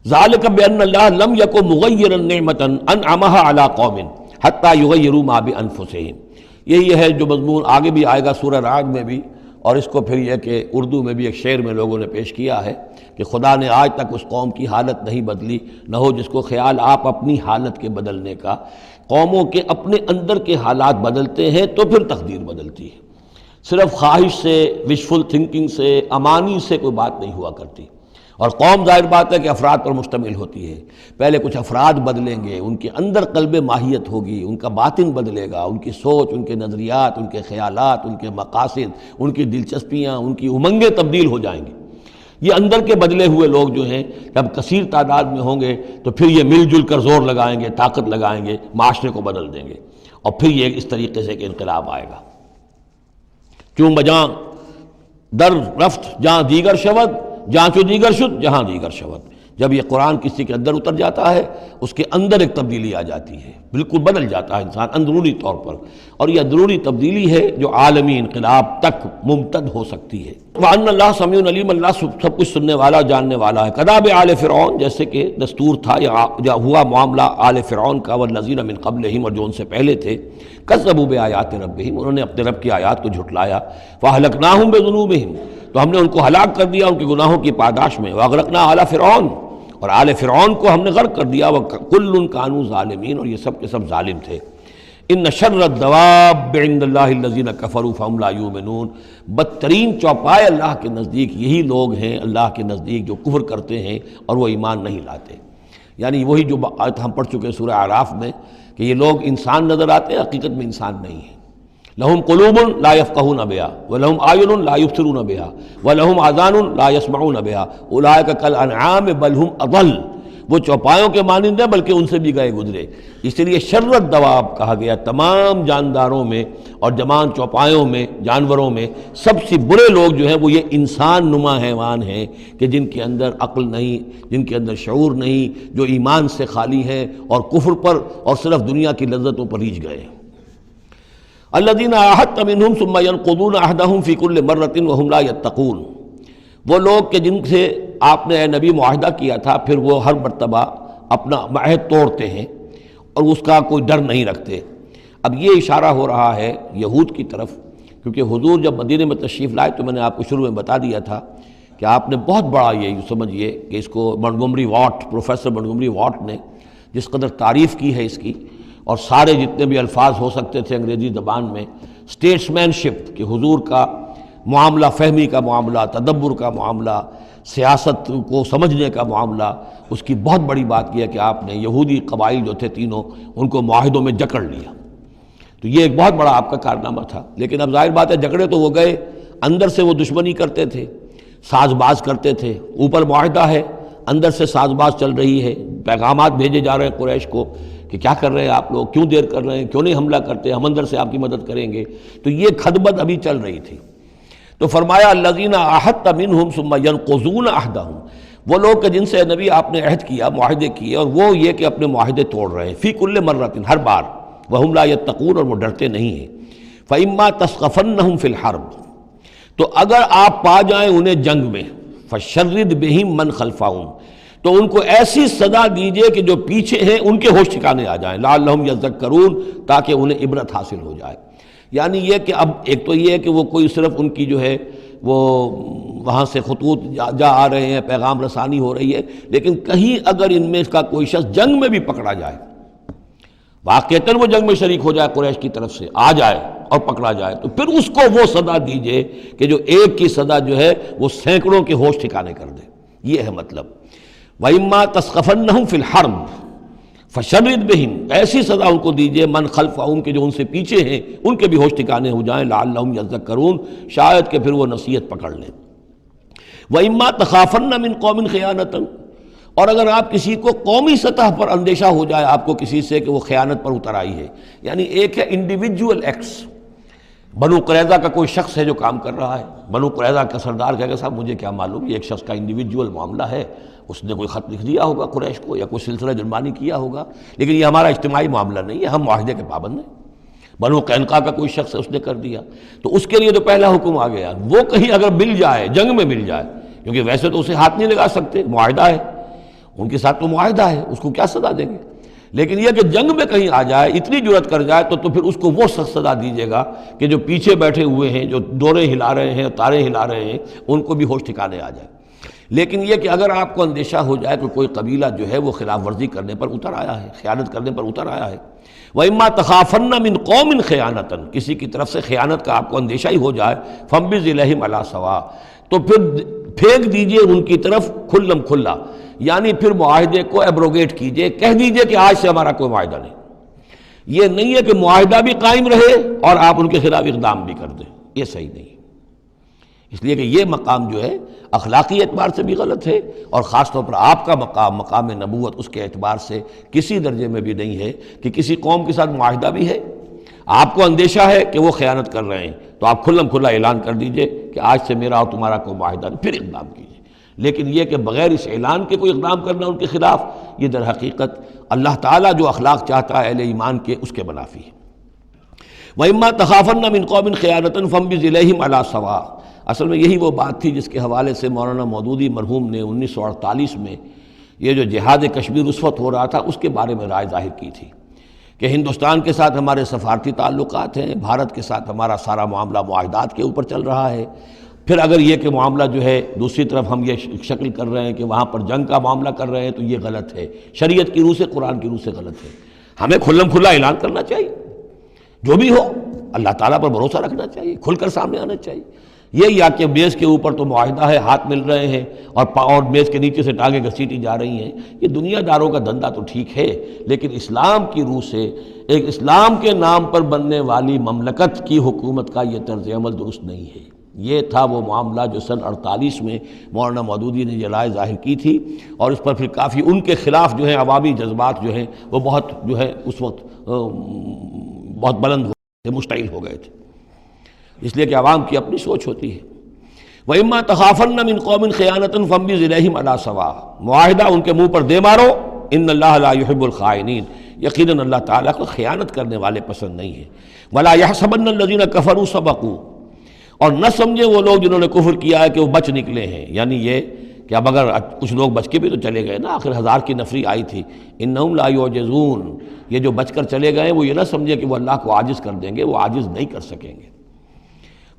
ذالک بان اللہ لم یکن مغیرا نعمۃ انعمها علی قوم حتی یغیروا ما بانفسہم، یہی ہے جو مضمون آگے بھی آئے گا سورہ رعد میں بھی، اور اس کو پھر یہ کہ اردو میں بھی ایک شعر میں لوگوں نے پیش کیا ہے کہ خدا نے آج تک اس قوم کی حالت نہیں بدلی، نہ ہو جس کو خیال آپ اپنی حالت کے بدلنے کا۔ قوموں کے اپنے اندر کے حالات بدلتے ہیں تو پھر تقدیر بدلتی ہے، صرف خواہش سے، وشفل تھنکنگ سے، امانی سے کوئی بات نہیں ہوا کرتی۔ اور قوم ظاہر بات ہے کہ افراد پر مشتمل ہوتی ہے، پہلے کچھ افراد بدلیں گے، ان کے اندر قلب ماہیت ہوگی، ان کا باطن بدلے گا، ان کی سوچ، ان کے نظریات، ان کے خیالات، ان کے مقاصد، ان کی دلچسپیاں، ان کی امنگیں تبدیل ہو جائیں گی۔ یہ اندر کے بدلے ہوئے لوگ جو ہیں جب کثیر تعداد میں ہوں گے تو پھر یہ مل جل کر زور لگائیں گے، طاقت لگائیں گے، معاشرے کو بدل دیں گے، اور پھر یہ اس طریقے سے کہ انقلاب آئے گا۔ چون بجاں در رفت جہاں دیگر شود، جہاں چو دیگر شد جہاں دیگر شود، جب یہ قرآن کسی کے اندر اتر جاتا ہے اس کے اندر ایک تبدیلی آ جاتی ہے، بالکل بدل جاتا ہے انسان اندرونی طور پر، اور یہ اندرونی تبدیلی ہے جو عالمی انقلاب تک ممتد ہو سکتی ہے۔ وَأَنَّ اللَّهَ سَمِيعٌ عَلِيمٌ، اللہ سب کچھ سننے والا جاننے والا ہے۔ کداب آل فرعون، جیسے کہ دستور تھا یا ہوا معاملہ آل فرعون کا، والذین من قبلہم، اور جو ان سے پہلے تھے، کذبوا بآیات ربہم، انہوں نے اپنے رب کی آیات کو جھٹلایا، فأہلکناہم بذنوبہم، تو ہم نے ان کو ہلاک کر دیا ان کے گناہوں کی پاداش میں، وأغرقنا آل فرعون، اور آل فرعون کو ہم نے غرق کر دیا، وکل کانوا ظالمین، اور یہ سب کے سب ظالم تھے۔ ان شر الدواب عند اللہ الذین کفروا فہم لا یؤمنون، بدترین چوپائے اللہ کے نزدیک یہی لوگ ہیں، اللہ کے نزدیک جو کفر کرتے ہیں اور وہ ایمان نہیں لاتے۔ یعنی وہی جو آیت ہم پڑھ چکے ہیں سورہ اعراف میں کہ یہ لوگ انسان نظر آتے ہیں، حقیقت میں انسان نہیں ہیں۔ لہم قلوب لا یفقہون بہا ولہم اعین لا یبصرون بہا ولہم آذان لا یسمعون بہا اولئک کالانعام بل ہم اضل، وہ چوپایوں کے مانند ہیں بلکہ ان سے بھی گئے گزرے۔ اس لیے شر الدواب کہا گیا، تمام جانداروں میں اور جمان چوپایوں میں، جانوروں میں سب سے برے لوگ جو ہیں وہ یہ انسان نما حیوان ہیں کہ جن کے اندر عقل نہیں، جن کے اندر شعور نہیں، جو ایمان سے خالی ہیں اور کفر پر اور صرف دنیا کی لذتوں پر ریجھ گئے ہیں۔ الذین عاہدت منہم ثم ینقضون عہدہم فی کل مرۃ وہم لا یتقون، وہ لوگ کہ جن سے آپ نے اے نبی معاہدہ کیا تھا پھر وہ ہر مرتبہ اپنا عہد توڑتے ہیں اور اس کا کوئی ڈر نہیں رکھتے۔ اب یہ اشارہ ہو رہا ہے یہود کی طرف، کیونکہ حضور جب مدینے میں تشریف لائے تو میں نے آپ کو شروع میں بتا دیا تھا کہ آپ نے بہت بڑا یہ سمجھیے کہ اس کو Montgomery what, professor Montgomery what نے جس قدر تعریف کی ہے اس کی، اور سارے جتنے بھی الفاظ ہو سکتے تھے انگریزی زبان میں، اسٹیٹس مین شپ کہ حضور کا معاملہ، فہمی کا معاملہ، تدبر کا معاملہ، سیاست کو سمجھنے کا معاملہ، اس کی بہت بڑی بات یہ ہے کہ آپ نے یہودی قبائل جو تھے تینوں ان کو معاہدوں میں جکڑ لیا۔ تو یہ ایک بہت بڑا آپ کا کارنامہ تھا، لیکن اب ظاہر بات ہے جکڑے تو وہ گئے، اندر سے وہ دشمنی کرتے تھے، ساز باز کرتے تھے۔ اوپر معاہدہ ہے، اندر سے ساز باز چل رہی ہے، پیغامات بھیجے جا رہے ہیں قریش کو کہ کیا کر رہے ہیں آپ لوگ، کیوں دیر کر رہے ہیں، کیوں نہیں حملہ کرتے، ہم اندر سے آپ کی مدد کریں گے۔ تو یہ خدمت ابھی چل رہی تھی۔ تو فرمایا الذین عاہدت منہم ثم ینقضون عہدہم، وہ لوگ کہ جن سے نبی آپ نے عہد کیا، معاہدے کیے، اور وہ یہ کہ اپنے معاہدے توڑ رہے ہیں، فی کل مرۃ، ہر بار، وہم لا یتقون، اور وہ ڈرتے نہیں ہیں۔ فإما تثقفنہم فی الحرب، تو اگر آپ پا جائیں انہیں جنگ میں، فشرد بہم من خلفہم، تو ان کو ایسی سزا دیجئے کہ جو پیچھے ہیں ان کے ہوش ٹھکانے آ جائیں، لعلہم یذکرون، تاکہ انہیں عبرت حاصل ہو جائے۔ یعنی یہ کہ اب ایک تو یہ ہے کہ وہ کوئی صرف ان کی جو ہے وہ وہاں سے خطوط جا آ رہے ہیں، پیغام رسانی ہو رہی ہے، لیکن کہیں اگر ان میں کا کوئی شخص جنگ میں بھی پکڑا جائے، واقعتاً وہ جنگ میں شریک ہو جائے، قریش کی طرف سے آ جائے اور پکڑا جائے، تو پھر اس کو وہ سزا دیجئے کہ جو ایک کی سزا جو ہے وہ سینکڑوں کے ہوش ٹھکانے کر دے۔ یہ ہے مطلب۔ وَإِمَّا تَثْقَفَنَّهُمْ فِي الْحَرْبِ فَشَرِّدْ بِهِمْ، ایسی سزا ان کو دیجئے من خلفہم کے جو ان سے پیچھے ہیں ان کے بھی ہوش ٹھکانے ہو جائیں، لعلہم یذکرون، شاید کہ پھر وہ نصیحت پکڑ لیں۔ وَإِمَّا تَخَافَنَّ مِن قَوْمٍ خِيَانَةً، اور اگر آپ کسی کو قومی سطح پر اندیشہ ہو جائے آپ کو کسی سے کہ وہ خیانت پر اتر آئی ہے، یعنی ایک ہے انڈیویجول ایکٹس، بنو قریظہ کا کوئی شخص ہے جو کام کر رہا ہے، بنو قریظہ کا سردار کہے گا صاحب مجھے کیا معلوم، یہ ایک شخص کا انڈیویجول معاملہ ہے، اس نے کوئی خط لکھ دیا ہوگا قریش کو یا کوئی سلسلہ جرمانی کیا ہوگا، لیکن یہ ہمارا اجتماعی معاملہ نہیں ہے، ہم معاہدے کے پابند ہیں۔ بنو قینقاع کا کوئی شخص ہے اس نے کر دیا، تو اس کے لیے تو پہلا حکم آ گیا، وہ کہیں اگر مل جائے، جنگ میں مل جائے، کیونکہ ویسے تو اسے ہاتھ نہیں لگا سکتے، معاہدہ ہے ان کے ساتھ، تو معاہدہ ہے، اس کو کیا سزا دیں گے، لیکن یہ کہ جنگ میں کہیں آ جائے، اتنی جرأت کر جائے تو پھر اس کو وہ سخت سزا دیجیے گا کہ جو پیچھے بیٹھے ہوئے ہیں، جو ڈورے ہلا رہے ہیں، تارے ہلا رہے ہیں، ان کو بھی ہوش ٹھکانے آ جائے۔ لیکن یہ کہ اگر آپ کو اندیشہ ہو جائے کہ کوئی قبیلہ جو ہے وہ خلاف ورزی کرنے پر اتر آیا ہے، خیانت کرنے پر اتر آیا ہے، وَإِمَّا تَخَافَنَّ مِن قَوْمٍ خِيَانَةً، کسی کی طرف سے خیانت کا آپ کو اندیشہ ہی ہو جائے، فَانبِذْ إِلَيْهِمْ عَلَىٰ سَوَاءٍ، تو پھر پھینک دیجئے ان کی طرف کھلم کھلا، یعنی پھر معاہدے کو ایبروگیٹ کیجئے، کہہ دیجئے کہ آج سے ہمارا کوئی معاہدہ نہیں۔ یہ نہیں ہے کہ معاہدہ بھی قائم رہے اور آپ ان کے خلاف اقدام بھی کر دیں، یہ صحیح نہیں، اس لیے کہ یہ مقام جو ہے اخلاقی اعتبار سے بھی غلط ہے، اور خاص طور پر آپ کا مقام، مقام نبوت، اس کے اعتبار سے کسی درجے میں بھی نہیں ہے کہ کسی قوم کے ساتھ معاہدہ بھی ہے، آپ کو اندیشہ ہے کہ وہ خیانت کر رہے ہیں تو آپ کھلم کھلا اعلان کر دیجئے کہ آج سے میرا اور تمہارا کوئی معاہدہ نہیں، پھر اقدام کیجئے۔ لیکن یہ کہ بغیر اس اعلان کے کوئی اقدام کرنا ان کے خلاف، یہ در حقیقت اللہ تعالیٰ جو اخلاق چاہتا ہے اہل ایمان کے، اس کے منافی ہے۔ وَإِمَّا تَخَافَنَّ مِنْ قَوْمٍ خِيَانَةً فَانبِذْ إِلَيْهِمْ عَلَىٰ سَوَاءٍ۔ اصل میں یہی وہ بات تھی جس کے حوالے سے مولانا مودودی مرحوم نے 1948 میں یہ جو جہاد کشمیر اس وقت ہو رہا تھا اس کے بارے میں رائے ظاہر کی تھی کہ ہندوستان کے ساتھ ہمارے سفارتی تعلقات ہیں، بھارت کے ساتھ ہمارا سارا معاملہ معاہدات کے اوپر چل رہا ہے، پھر اگر یہ کہ معاملہ جو ہے دوسری طرف ہم یہ شکل کر رہے ہیں کہ وہاں پر جنگ کا معاملہ کر رہے ہیں تو یہ غلط ہے، شریعت کی روح سے، قرآن کی روح سے غلط ہے۔ ہمیں کھلم کھلا اعلان کرنا چاہیے، جو بھی ہو اللہ تعالیٰ پر بھروسہ رکھنا چاہیے، کھل کر سامنے آنا چاہیے۔ یہ یا کہ میز کے اوپر تو معاہدہ ہے، ہاتھ مل رہے ہیں اور میز کے نیچے سے ٹانگیں گھسیٹی جا رہی ہیں، یہ دنیا داروں کا دھندا تو ٹھیک ہے، لیکن اسلام کی روح سے ایک اسلام کے نام پر بننے والی مملکت کی حکومت کا یہ طرز عمل درست نہیں ہے۔ یہ تھا وہ معاملہ جو سن 48 میں مولانا مودودی نے یہ رائے ظاہر کی تھی، اور اس پر پھر کافی ان کے خلاف جو ہے عوامی جذبات جو ہیں وہ بہت جو ہے اس وقت بہت بلند ہو گئے تھے، مشتعل ہو گئے تھے، اس لیے کہ عوام کی اپنی سوچ ہوتی ہے۔ وَإِمَّا تَخَافَنَّ مِنْ قَوْمٍ خِيَانَةً فَانبِذْ إِلَيْهِمْ عَلَىٰ سَوَاءٍ، معاہدہ ان کے منہ پر دے مارو، ان اللہ لا يحب الخائنین، یقیناً اللہ تعالیٰ کو خیانت کرنے والے پسند نہیں ہیں۔ وَلَا يَحْسَبَنَّ الَّذِينَ كَفَرُوا سَبَقُوا، اور نہ سمجھے وہ لوگ جنہوں نے کفر کیا ہے کہ وہ بچ نکلے ہیں، یعنی یہ کہ اب اگر کچھ لوگ بچ کے بھی تو چلے گئے نا، آخر 1000 کی نفری آئی تھی، انہم لا یعجزون، یہ جو بچ کر چلے گئے وہ یہ نہ سمجھے کہ وہ اللہ کو عاجز کر دیں گے، وہ عاجز نہیں کر سکیں گے۔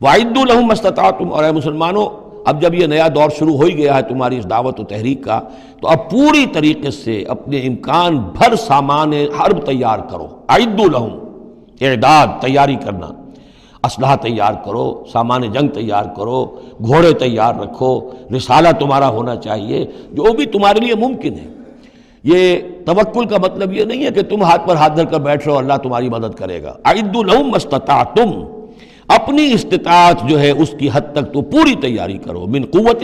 وَأَعِدُّوا لَهُم مَّا اسْتَطَعْتُمْ، اور اے مسلمانوں اب جب یہ نیا دور شروع ہو ہی گیا ہے تمہاری اس دعوت و تحریک کا، تو اب پوری طریقے سے اپنے امکان بھر سامان حرب تیار کرو۔ اعدوا لہم، اعداد، تیاری کرنا، اسلحہ تیار کرو، سامان جنگ تیار کرو، گھوڑے تیار رکھو، رسالہ تمہارا ہونا چاہیے، جو بھی تمہارے لیے ممکن ہے۔ یہ توکل کا مطلب یہ نہیں ہے کہ تم ہاتھ پر ہاتھ دھر کر بیٹھ رہو اللہ تمہاری مدد کرے گا۔ اعدوا لہم ما استطعتم، اپنی استطاعت جو ہے اس کی حد تک تو پوری تیاری کرو، من قوت،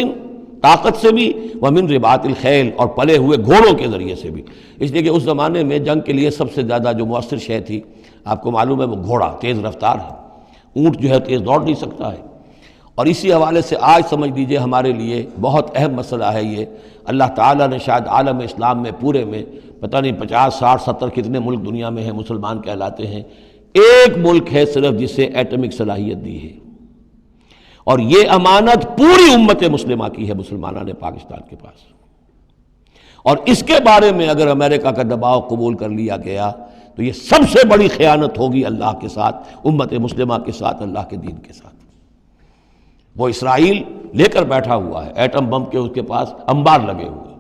طاقت سے بھی، ومن رباط الخیل، اور پلے ہوئے گھوڑوں کے ذریعے سے بھی، اس لیے کہ اس زمانے میں جنگ کے لیے سب سے زیادہ جو مؤثر شے تھی آپ کو معلوم ہے وہ گھوڑا، تیز رفتار ہے، اونٹ جو ہے تیز دوڑ نہیں سکتا ہے۔ اور اسی حوالے سے آج سمجھ لیجئے ہمارے لیے بہت اہم مسئلہ ہے یہ، اللہ تعالیٰ نے شاید عالم اسلام میں پورے میں پتہ نہیں 50 60 70 کتنے ملک دنیا میں ہیں مسلمان کہلاتے ہیں، ایک ملک ہے صرف جسے ایٹمک صلاحیت دی ہے، اور یہ امانت پوری امت مسلمہ کی ہے، مسلمانان پاکستان کے پاس۔ اور اس کے بارے میں اگر امریکہ کا دباؤ قبول کر لیا گیا تو یہ سب سے بڑی خیانت ہوگی اللہ کے ساتھ، امت مسلمہ کے ساتھ، اللہ کے دین کے ساتھ۔ وہ اسرائیل لے کر بیٹھا ہوا ہے ایٹم بم کے، اس کے پاس انبار لگے ہوئے،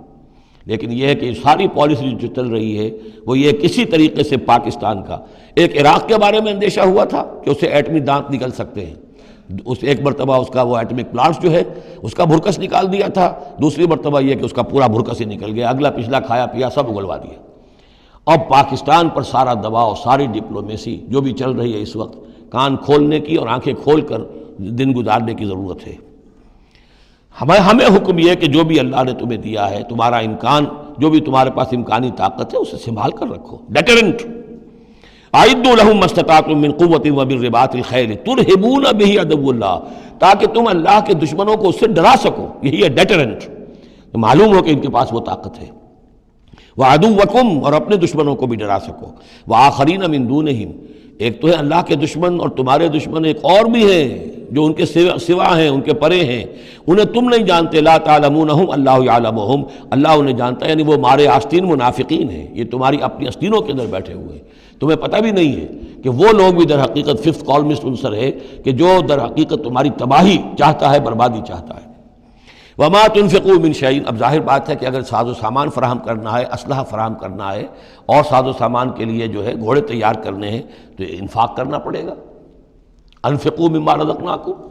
لیکن یہ ہے کہ ساری پالیسی جو چل رہی ہے وہ یہ کسی طریقے سے پاکستان کا، ایک عراق کے بارے میں اندیشہ ہوا تھا کہ اسے ایٹمی دانت نکل سکتے ہیں، اس ایک مرتبہ اس کا وہ ایٹمک پلانٹ جو ہے اس کا بھرکس نکال دیا تھا، دوسری مرتبہ یہ کہ اس کا پورا بھرکس ہی نکل گیا، اگلا پچھلا کھایا پیا سب اگلوا دیا۔ اب پاکستان پر سارا دباؤ، ساری ڈپلومیسی جو بھی چل رہی ہے اس وقت، کان کھولنے کی اور آنکھیں کھول کر دن گزارنے کی ضرورت ہے۔ ہمیں حکم یہ ہے کہ جو بھی اللہ نے تمہیں دیا ہے، تمہارا امکان، جو بھی تمہارے پاس امکانی طاقت ہے اسے سنبھال کر رکھو، ڈیٹرنٹ۔ اعدوا لہم ما استطعتم من قوت ومن رباط الخیل ترہبون بہ عدو اللہ، تاکہ تم اللہ کے دشمنوں کو اس سے ڈرا سکو، یہی ہے ڈیٹرنٹ، تو معلوم ہو کہ ان کے پاس وہ طاقت ہے۔ وعدوکم، اور اپنے دشمنوں کو بھی ڈرا سکو، وآخرین من دونہم، ایک تو ہے اللہ کے دشمن اور تمہارے دشمن ایک اور بھی ہیں جو ان کے سوا ہیں، ان کے پرے ہیں، انہیں تم نہیں جانتے، لا تعلمونہم اللہ یعلمہم، اللہ انہیں جانتا ہے، یعنی وہ مارے آستین منافقین ہیں، یہ تمہاری اپنی آستینوں کے اندر بیٹھے ہوئے ہیں، تمہیں پتہ بھی نہیں ہے کہ وہ لوگ بھی در حقیقت ففتھ کالمسٹ عنصر ہے کہ جو در حقیقت تمہاری تباہی چاہتا ہے، بربادی چاہتا ہے۔ وما تنفقوا من شیء، اب ظاہر بات ہے کہ اگر ساز و سامان فراہم کرنا ہے، اسلحہ فراہم کرنا ہے، اور ساز و سامان کے لیے جو ہے گھوڑے تیار کرنے ہیں تو انفاق کرنا پڑے گا۔ انفقوا مما رزقناکم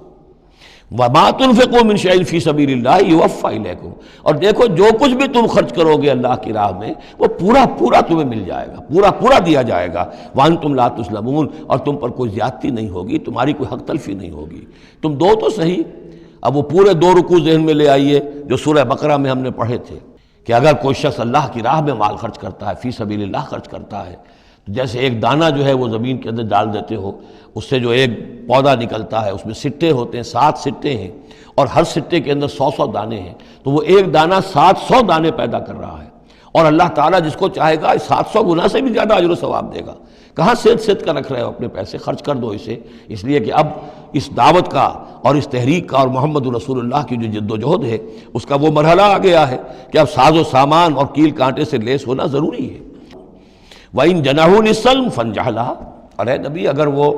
وما تنفقوا من شیء فی سبیل اللہ یوفی الیکم، اور دیکھو جو کچھ بھی تم خرچ کرو گے اللہ کی راہ میں وہ پورا پورا تمہیں مل جائے گا، پورا پورا دیا جائے گا۔ وانتم لا تظلمون، اور تم پر کوئی زیادتی نہیں ہوگی، تمہاری کوئی حق تلفی نہیں ہوگی۔ تم دو تو صحیح، اب وہ پورے 2 رکوع ذہن میں لے آئیے جو سورہ بقرہ میں ہم نے پڑھے تھے کہ اگر کوئی شخص اللہ کی راہ میں مال خرچ کرتا ہے، فی سبیل اللہ خرچ کرتا ہے، جیسے ایک دانہ جو ہے وہ زمین کے اندر ڈال دیتے ہو، اس سے جو ایک پودا نکلتا ہے، اس میں سٹے ہوتے ہیں، 7 سٹے ہیں، اور ہر سٹے کے اندر 100 دانے ہیں، تو وہ ایک دانہ 700 دانے پیدا کر رہا ہے، اور اللہ تعالیٰ جس کو چاہے گا 700 گنا سے بھی زیادہ اجر و ثواب دے گا۔ کہاں صحت کا رکھ رہے ہو اپنے پیسے، خرچ کر دو اسے، اس لیے کہ اب اس دعوت کا اور اس تحریک کا اور محمد رسول اللہ کی جو جد و جہد ہے اس کا وہ مرحلہ آ گیا ہے کہ اب ساز و سامان اور کیل کانٹے سے لیس ہونا ضروری ہے۔ وَإِن جَنَحُوا لِلسَّلْمِ فَانْجَحْ لَهَا، اور اے نبی اگر وہ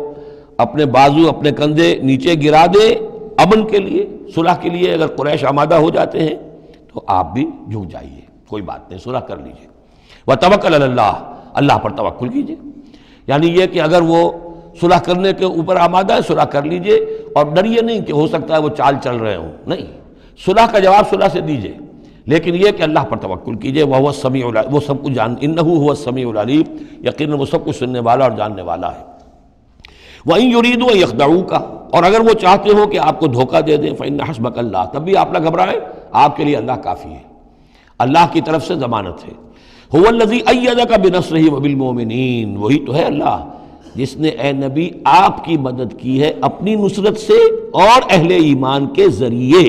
اپنے بازو اپنے کندھے نیچے گرا دے امن کے لیے، صلح کے لیے، اگر قریش آمادہ ہو جاتے ہیں تو آپ بھی جھک جائیے، کوئی بات نہیں، صلح کر لیجیے۔ وَتَوَكَّلْ عَلَى اللَّهِ، اللہ پر توکل کیجیے، یعنی یہ کہ اگر وہ صلح کرنے کے اوپر آمادہ ہے صلح کر لیجئے، اور ڈریے نہیں کہ ہو سکتا ہے وہ چال چل رہے ہوں، نہیں، صلح کا جواب صلح سے دیجئے، لیکن یہ کہ اللہ پر توکل کیجئے، وَهُوَ السَّمِيعُ العليم، وہ سب کچھ إِنَّهُ هُوَ السَّمِيعُ العليم، یقیناً وہ سب کچھ سننے والا اور جاننے والا ہے۔ وَإِن يُرِيدُوا أَن يَخْدَعُوكَ، اور اگر وہ چاہتے ہو کہ آپ کو دھوکہ دے دیں، فَإِنَّ حَسْبَكَ اللَّهُ، تب بھی آپ نہ گھبرائیں، آپ کے لیے اللہ کافی ہے، اللہ کی طرف سے ضمانت ہے۔ هُوَ الَّذِي أَيَّدَكَ بِنَصْرِهِ وَبِالْمُؤْمِنِينَ، وہی تو ہے اللہ جس نے اے نبی آپ کی مدد کی ہے اپنی نصرت سے اور اہل ایمان کے ذریعے۔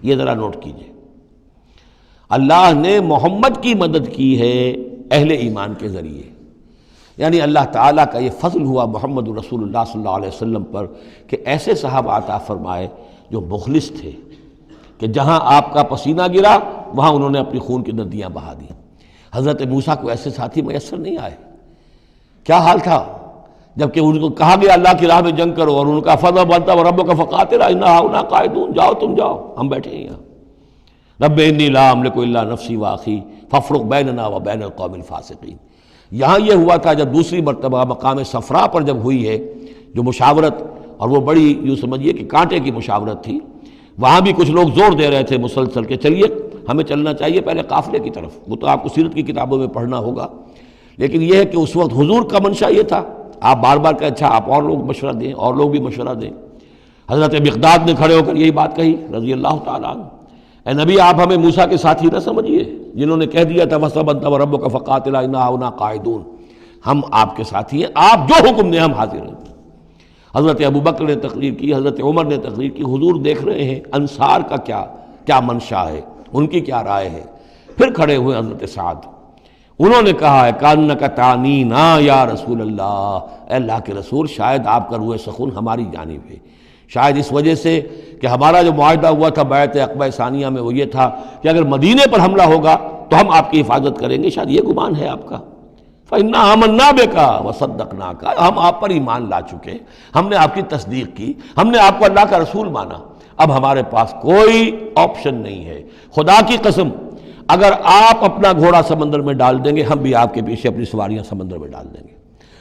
یہ ذرا نوٹ کیجئے، اللہ نے محمد کی مدد کی ہے اہل ایمان کے ذریعے، یعنی اللہ تعالیٰ کا یہ فضل ہوا محمد رسول اللہ صلی اللہ علیہ وسلم پر کہ ایسے صحابہ عطا فرمائے جو مخلص تھے، کہ جہاں آپ کا پسینہ گرا وہاں انہوں نے اپنی خون کی ندیاں بہا دیں۔ حضرت موسیٰ کو ایسے ساتھی میسر نہیں آئے، کیا حال تھا جبکہ ان کو کہا گیا اللہ کی راہ میں جنگ کرو، اور ان کا فضل بنتا وربک فقاتل انا ہاؤنا قاعدون، جاؤ تم جاؤ، ہم بیٹھے ہیں یہاں۔ رب انی لا املک الا نفسی واخی فافرق بیننا وبین القوم الفاسقین۔ یہاں یہ ہوا تھا جب دوسری مرتبہ مقام صفرا پر جب ہوئی ہے جو مشاورت، اور وہ بڑی یوں سمجھیے کہ کانٹے کی مشاورت تھی، وہاں بھی کچھ لوگ زور دے رہے تھے مسلسل کہ چلیے ہمیں چلنا چاہیے پہلے قافلے کی طرف، وہ تو آپ کو سیرت کی کتابوں میں پڑھنا ہوگا، لیکن یہ ہے کہ اس وقت حضور کا منشا یہ تھا، آپ بار بار کہ اچھا آپ اور لوگ مشورہ دیں، اور لوگ بھی مشورہ دیں۔ حضرت مقداد نے کھڑے ہو کر یہی بات کہی رضی اللہ تعالیٰ عنہ، اے نبی آپ ہمیں موسیٰ کے ساتھی نہ سمجھیے جنہوں نے کہہ دیا تھا فَاسْتَبَنْتَ وَرَبُّكَ فَقَاتِلَا إِنَّا هَاهُنَا قَاعِدُونَ، ہم آپ کے ساتھی ہیں، آپ جو حکم دیں ہم حاضر ہیں۔ حضرت ابوبکر نے تقریر کی، حضرت عمر نے تقریر کی، حضور دیکھ رہے ہیں انصار کا کیا منشا ہے، ان کی کیا رائے ہے۔ پھر کھڑے ہوئے حضرت سعد، انہوں نے کہا ہے کانک تعنینا یا رسول اللہ، اے اللہ کے رسول شاید آپ کا روح سخن ہماری جانب ہے، شاید اس وجہ سے کہ ہمارا جو معاہدہ ہوا تھا بیعت عقبہ ثانیہ میں وہ یہ تھا کہ اگر مدینے پر حملہ ہوگا تو ہم آپ کی حفاظت کریں گے، شاید یہ گمان ہے آپ کا۔ فَإِنَّا آمَنَّا بِكَ وَصَدَّقْنَاكَ، ہم آپ پر ایمان لا چکے، ہم نے آپ کی تصدیق کی، ہم نے آپ کو اللہ کا رسول مانا، اب ہمارے پاس کوئی آپشن نہیں ہے۔ خدا کی قسم اگر آپ اپنا گھوڑا سمندر میں ڈال دیں گے ہم بھی آپ کے پیچھے اپنی سواریاں سمندر میں ڈال دیں گے،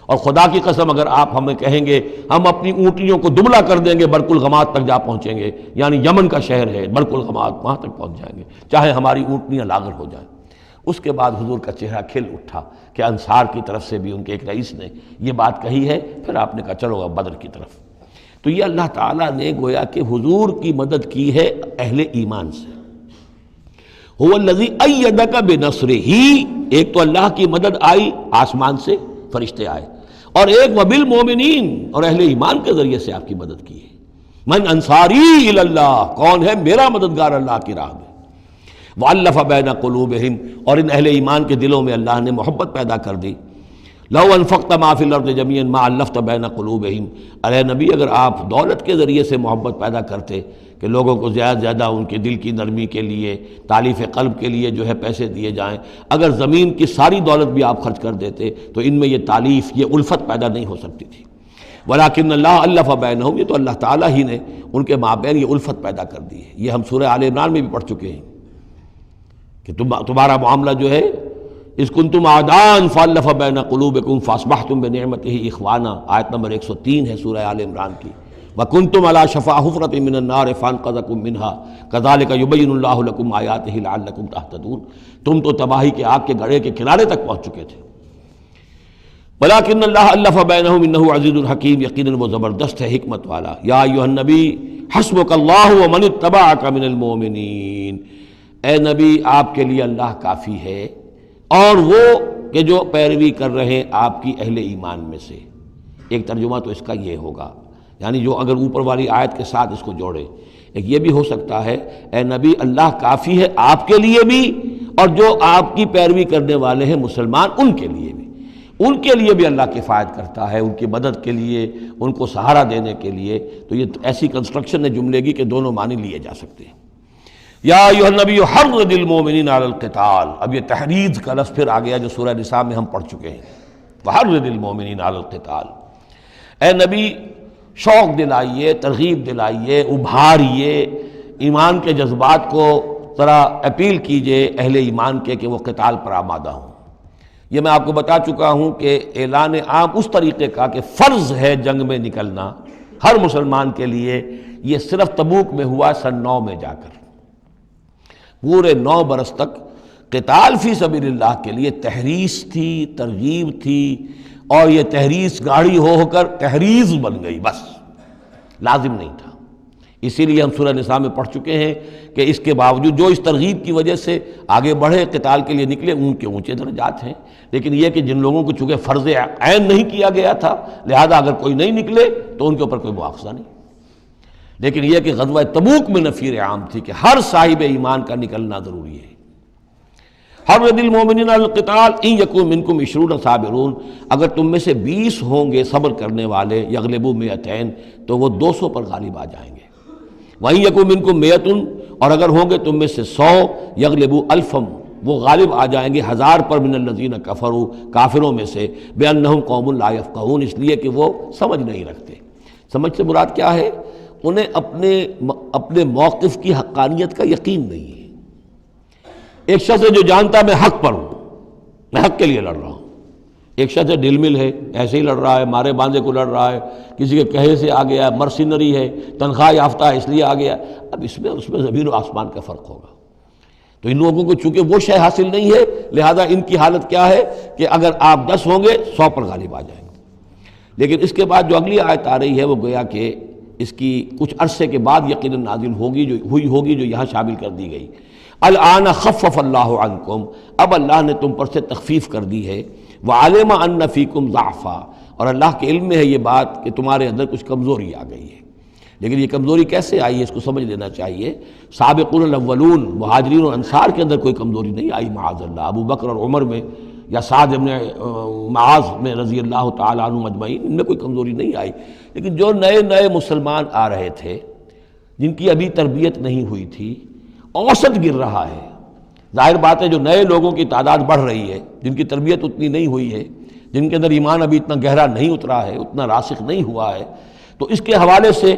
اور خدا کی قسم اگر آپ ہمیں کہیں گے ہم اپنی اونٹیوں کو دبلا کر دیں گے برق الغماد تک جا پہنچیں گے، یعنی یمن کا شہر ہے برق الغماد، وہاں تک پہنچ جائیں گے چاہے ہماری اونٹنیاں لاغر ہو جائیں۔ اس کے بعد حضور کا چہرہ کھل اٹھا کہ انصار کی طرف سے بھی ان کے ایک رئیس نے یہ بات کہی ہے، پھر آپ نے کہا چلو اب بدر کی طرف۔ تو یہ اللہ تعالیٰ نے گویا کہ حضور کی مدد کی ہے اہل ایمان سے۔ هو الذی ایدک بنصرہ، ایک تو اللہ کی مدد آئی آسمان سے، فرشتے آئے، اور ایک وبالمؤمنین، اور اہل ایمان کے ذریعے سے آپ کی مدد کی ہے۔ من انصاری الی اللہ، کون ہے میرا مددگار اللہ کی راہ میں۔ وَأَلَّفَ بَيْنَ قُلُوبِهِمْ، اور ان اہل ایمان کے دلوں میں اللہ نے محبت پیدا کر دی۔ لَوْ أَنفَقْتَ مَا فِي الْأَرْضِ جَمِيعًا مَا أَلَّفْتَ بَيْنَ قُلُوبِهِمْ، ارے نبی اگر آپ دولت کے ذریعے سے محبت پیدا کرتے کہ لوگوں کو زیادہ زیادہ ان کے دل کی نرمی کے لیے، تالیف قلب کے لیے جو ہے پیسے دیے جائیں، اگر زمین کی ساری دولت بھی آپ خرچ کر دیتے تو ان میں یہ تالیف، یہ الفت پیدا نہیں ہو سکتی تھی۔ وَلَٰكِنَّ اللَّهَ أَلَّفَ بَيْنَهُمْ، یہ تو اللہ تعالیٰ ہی نے ان کے مابین یہ الفت پیدا کر دی ہے۔ یہ ہم سورہ آل عمران میں بھی پڑھ چکے ہیں کہ تمہارا معاملہ جو ہے اِذْ كُنْتُمْ أَعْدَاءً فَأَلَّفَ بَيْنَ قُلُوبِكُمْ فَأَصْبَحْتُمْ بِنِعْمَتِهِ إِخْوَانًا، آیت نمبر 103 ہے سورہ آل عمران کی۔ وَكُنْتُمْ عَلَىٰ شَفَا حُفْرَةٍ مِّنَ النَّارِ فَأَنقَذَكُم مِّنْهَا كَذَٰلِكَ يُبَيِّنُ اللَّهُ لَكُمْ آيَاتِهِ لَعَلَّكُمْ تَهْتَدُونَ، تم تو تباہی کے آگ کے گڑھے کے کنارے تک پہنچ چکے تھے۔ وَلَٰكِنَّ اللَّهَ أَلَّفَ بَيْنَهُمْ إِنَّهُ عَزِيزٌ حَكِيمٌ، یقیناً وہ زبردست ہے حکمت والا۔ یا ایھا النبی حسبک اللہ ومن اتبعک من المؤمنین، اے نبی آپ کے لیے اللہ کافی ہے اور وہ کہ جو پیروی کر رہے ہیں آپ کی اہل ایمان میں سے۔ ایک ترجمہ تو اس کا یہ ہوگا، یعنی جو اگر اوپر والی آیت کے ساتھ اس کو جوڑے، ایک یہ بھی ہو سکتا ہے اے نبی اللہ کافی ہے آپ کے لیے بھی اور جو آپ کی پیروی کرنے والے ہیں مسلمان ان کے لیے بھی، ان کے لیے بھی اللہ کفایت کرتا ہے، ان کی مدد کے لیے، ان کو سہارا دینے کے لیے۔ تو یہ ایسی کنسٹرکشن ہے جملے کی کہ دونوں معنی لیے جا سکتے ہیں۔ یا ایھا النبی حرض المؤمنین علی القتال، اب یہ تحریض کا لفظ پھر آ گیا جو سورہ نساء میں ہم پڑھ چکے ہیں، وحرض المؤمنین علی القتال۔ اے نبی شوق دلائیے، ترغیب دلائیے، ابھاریے ایمان کے جذبات کو، ذرا اپیل کیجئے اہل ایمان کے کہ وہ قتال پر آمادہ ہوں۔ یہ میں آپ کو بتا چکا ہوں کہ اعلان عام اس طریقے کا کہ فرض ہے جنگ میں نکلنا ہر مسلمان کے لیے، یہ صرف تبوک میں ہوا سن 9 میں جا کر۔ پورے 9 برس تک قتال فی سبیل اللہ کے لیے تحریض تھی، ترغیب تھی، اور یہ تحریض گاڑی ہو کر تحریض بن گئی، بس لازم نہیں تھا۔ اسی لیے ہم سورہ نساء میں پڑھ چکے ہیں کہ اس کے باوجود جو اس ترغیب کی وجہ سے آگے بڑھے قتال کے لیے نکلے ان کے اونچے درجات ہیں، لیکن یہ کہ جن لوگوں کو چونکہ فرض عین نہیں کیا گیا تھا لہذا اگر کوئی نہیں نکلے تو ان کے اوپر کوئی مواخذہ نہیں۔ لیکن یہ کہ غزوہ تبوک میں نفیر عام تھی کہ ہر صاحب ایمان کا نکلنا ضروری ہے۔ حرض المؤمنین علی القتال ان یکن منکم 20 صابرون، اگر تم میں سے 20 ہوں گے صبر کرنے والے، یغلبوا 200 تو وہ 200 پر غالب آ جائیں گے۔ وَإِن يَكُن مِّنكُم 100 اور اگر ہوں گے تم میں سے 100، یغلبوا 1000 وہ غالب آ جائیں گے 1000 پر، من الذین کفروا کافروں میں سے، بأنہم قوم لا یفقہون اس لیے کہ وہ سمجھ نہیں رکھتے۔ سمجھ سے مراد کیا ہے؟ انہیں اپنے موقف کی حقانیت کا یقین نہیں ہے۔ ایک شخص ہے جو جانتا ہے میں حق پر ہوں، میں حق کے لیے لڑ رہا ہوں۔ ایک شخص ہے ڈل مل ہے، ایسے ہی لڑ رہا ہے، مارے باندھے کو لڑ رہا ہے، کسی کے کہے سے آ گیا، مرسینری ہے، تنخواہ یافتہ ہے اس لیے آ گیا۔ اب اس میں زمین و آسمان کا فرق ہوگا۔ تو ان لوگوں کو چونکہ وہ شے حاصل نہیں ہے لہذا ان کی حالت کیا ہے کہ اگر آپ 10 ہوں گے 100 پر غالب آ جائیں گے۔ لیکن اس کے بعد جو اگلی آیت آ رہی ہے وہ گویا کہ اس کی کچھ عرصے کے بعد یقیناً نازل ہوگی جو یہاں شامل کر دی گئی۔ الآن خفف اللہ عنکم، اب اللہ نے تم پر سے تخفیف کر دی ہے، وعلم ان فیکم ضعفا، اور اللہ کے علم میں ہے یہ بات کہ تمہارے اندر کچھ کمزوری آ گئی ہے۔ لیکن یہ کمزوری کیسے آئی ہے اس کو سمجھ لینا چاہیے۔ سابقون الاولون مہاجرین اور انصار کے اندر کوئی کمزوری نہیں آئی معاذ اللہ، ابو بکر اور عمر میں یا سعد بن معاذ میں رضی اللہ تعالیٰ عنہ مجمعین، ان میں کوئی کمزوری نہیں آئی۔ لیکن جو نئے مسلمان آ رہے تھے جن کی ابھی تربیت نہیں ہوئی تھی، اوسط گر رہا ہے۔ ظاہر بات ہے جو نئے لوگوں کی تعداد بڑھ رہی ہے، جن کی تربیت اتنی نہیں ہوئی ہے، جن کے اندر ایمان ابھی اتنا گہرا نہیں اترا ہے، اتنا راسخ نہیں ہوا ہے، تو اس کے حوالے سے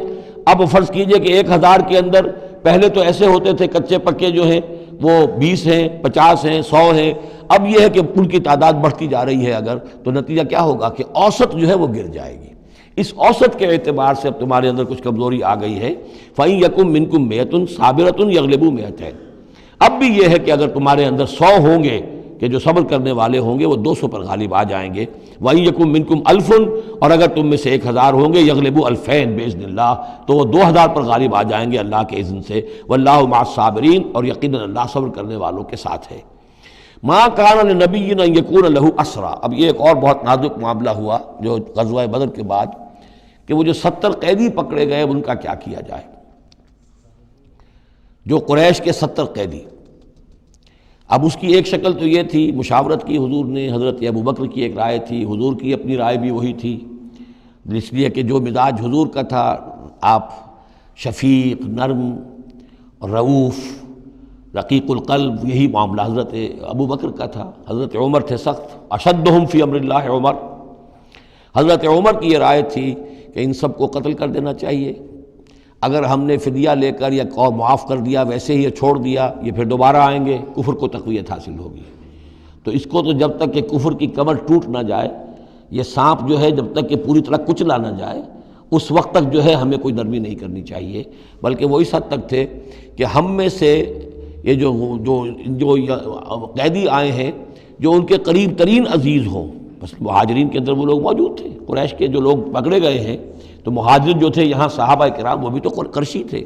اب فرض کیجئے کہ 1000 کے اندر پہلے تو ایسے ہوتے تھے کچے پکے جو ہیں وہ 20 ہیں، 50 ہیں، 100 ہیں، اب یہ ہے کہ ان کی تعداد بڑھتی جا رہی ہے اگر، تو نتیجہ کیا ہوگا کہ اوسط جو ہے وہ گر جائے گی۔ اس اوسط کے اعتبار سے اب تمہارے اندر کچھ کمزوری آ گئی ہے۔ فَإِن يَكُن مِّنكُم 100 صَابِرَةٌ يَغْلِبُوا 200، اب بھی یہ ہے کہ اگر تمہارے اندر 100 ہوں گے کہ جو صبر کرنے والے ہوں گے وہ 200 پر غالب آ جائیں گے۔ وَإِن يَكُن مِّنكُم 1000 اور اگر تم میں سے 1000 ہوں گے، يَغْلِبُوا 2000 بِإِذْنِ اللَّهِ تو وہ 2000 پر غالب آ جائیں گے اللہ کے اذن سے۔ وَاللَّهُ مَعَ الصَّابِرِينَ اور یقیناً اللہ صبر کرنے والوں کے ساتھ ہے۔ مَا كَانَ لِنَبِيٍّ أَن يَكُونَ لَهُ أَسْرَىٰ، اب یہ ایک اور بہت نازک معاملہ ہوا جو غزوہ بدر کے بعد کہ وہ جو 70 قیدی پکڑے گئے ان کا کیا کیا جائے۔ جو قریش کے 70 قیدی، اب اس کی ایک شکل تو یہ تھی، مشاورت کی حضور نے، حضرت ابو بکر کی ایک رائے تھی، حضور کی اپنی رائے بھی وہی تھی، اس لیے کہ جو مزاج حضور کا تھا، آپ شفیق، نرم، رؤوف، رقیق القلب، یہی معاملہ حضرت ابو بکر کا تھا۔ حضرت عمر تھے سخت، اشدہم فی امر اللہ عمر، حضرت عمر کی یہ رائے تھی کہ ان سب کو قتل کر دینا چاہیے، اگر ہم نے فدیہ لے کر یا معاف کر دیا ویسے ہی چھوڑ دیا یہ پھر دوبارہ آئیں گے، کفر کو تقویت حاصل ہوگی۔ تو اس کو تو جب تک کہ کفر کی کمر ٹوٹ نہ جائے، یہ سانپ جو ہے جب تک کہ پوری طرح کچلا نہ جائے اس وقت تک جو ہے ہمیں کوئی نرمی نہیں کرنی چاہیے، بلکہ وہ اس حد تک تھے کہ ہم میں سے یہ جو قیدی آئے ہیں جو ان کے قریب ترین عزیز ہوں، بس مہاجرین کے اندر وہ لوگ موجود تھے، قریش کے جو لوگ پکڑے گئے ہیں تو مہاجر جو تھے یہاں صحابہ کرام وہ بھی تو قرشی تھے،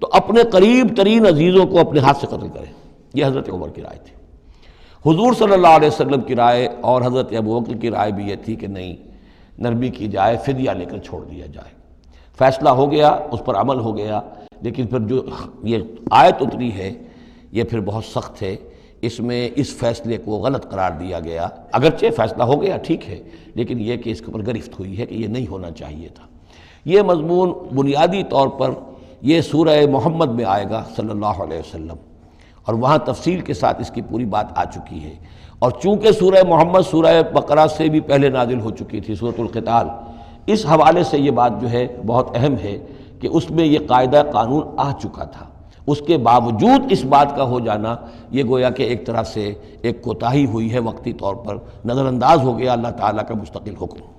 تو اپنے قریب ترین عزیزوں کو اپنے ہاتھ سے قتل کریں، یہ حضرت عمر کی رائے تھی۔ حضور صلی اللہ علیہ وسلم کی رائے اور حضرت ابوبکر کی رائے بھی یہ تھی کہ نہیں، نرمی کی جائے، فدیہ لے کر چھوڑ دیا جائے۔ فیصلہ ہو گیا، اس پر عمل ہو گیا، لیکن پھر جو یہ آیت اتری ہے یہ پھر بہت سخت ہے، اس میں اس فیصلے کو غلط قرار دیا گیا، اگرچہ فیصلہ ہو گیا ٹھیک ہے، لیکن یہ کہ اس کے اوپر گرفت ہوئی ہے کہ یہ نہیں ہونا چاہیے تھا۔ یہ مضمون بنیادی طور پر یہ سورہ محمد میں آئے گا صلی اللہ علیہ وسلم، اور وہاں تفصیل کے ساتھ اس کی پوری بات آ چکی ہے، اور چونکہ سورہ محمد سورہ بقرہ سے بھی پہلے نازل ہو چکی تھی، سورۃ القتال، اس حوالے سے یہ بات جو ہے بہت اہم ہے کہ اس میں یہ قاعدہ قانون آ چکا تھا، اس کے باوجود اس بات کا ہو جانا یہ گویا کہ ایک طرح سے ایک کوتاہی ہوئی ہے، وقتی طور پر نظر انداز ہو گیا اللہ تعالیٰ کا مستقل حکم۔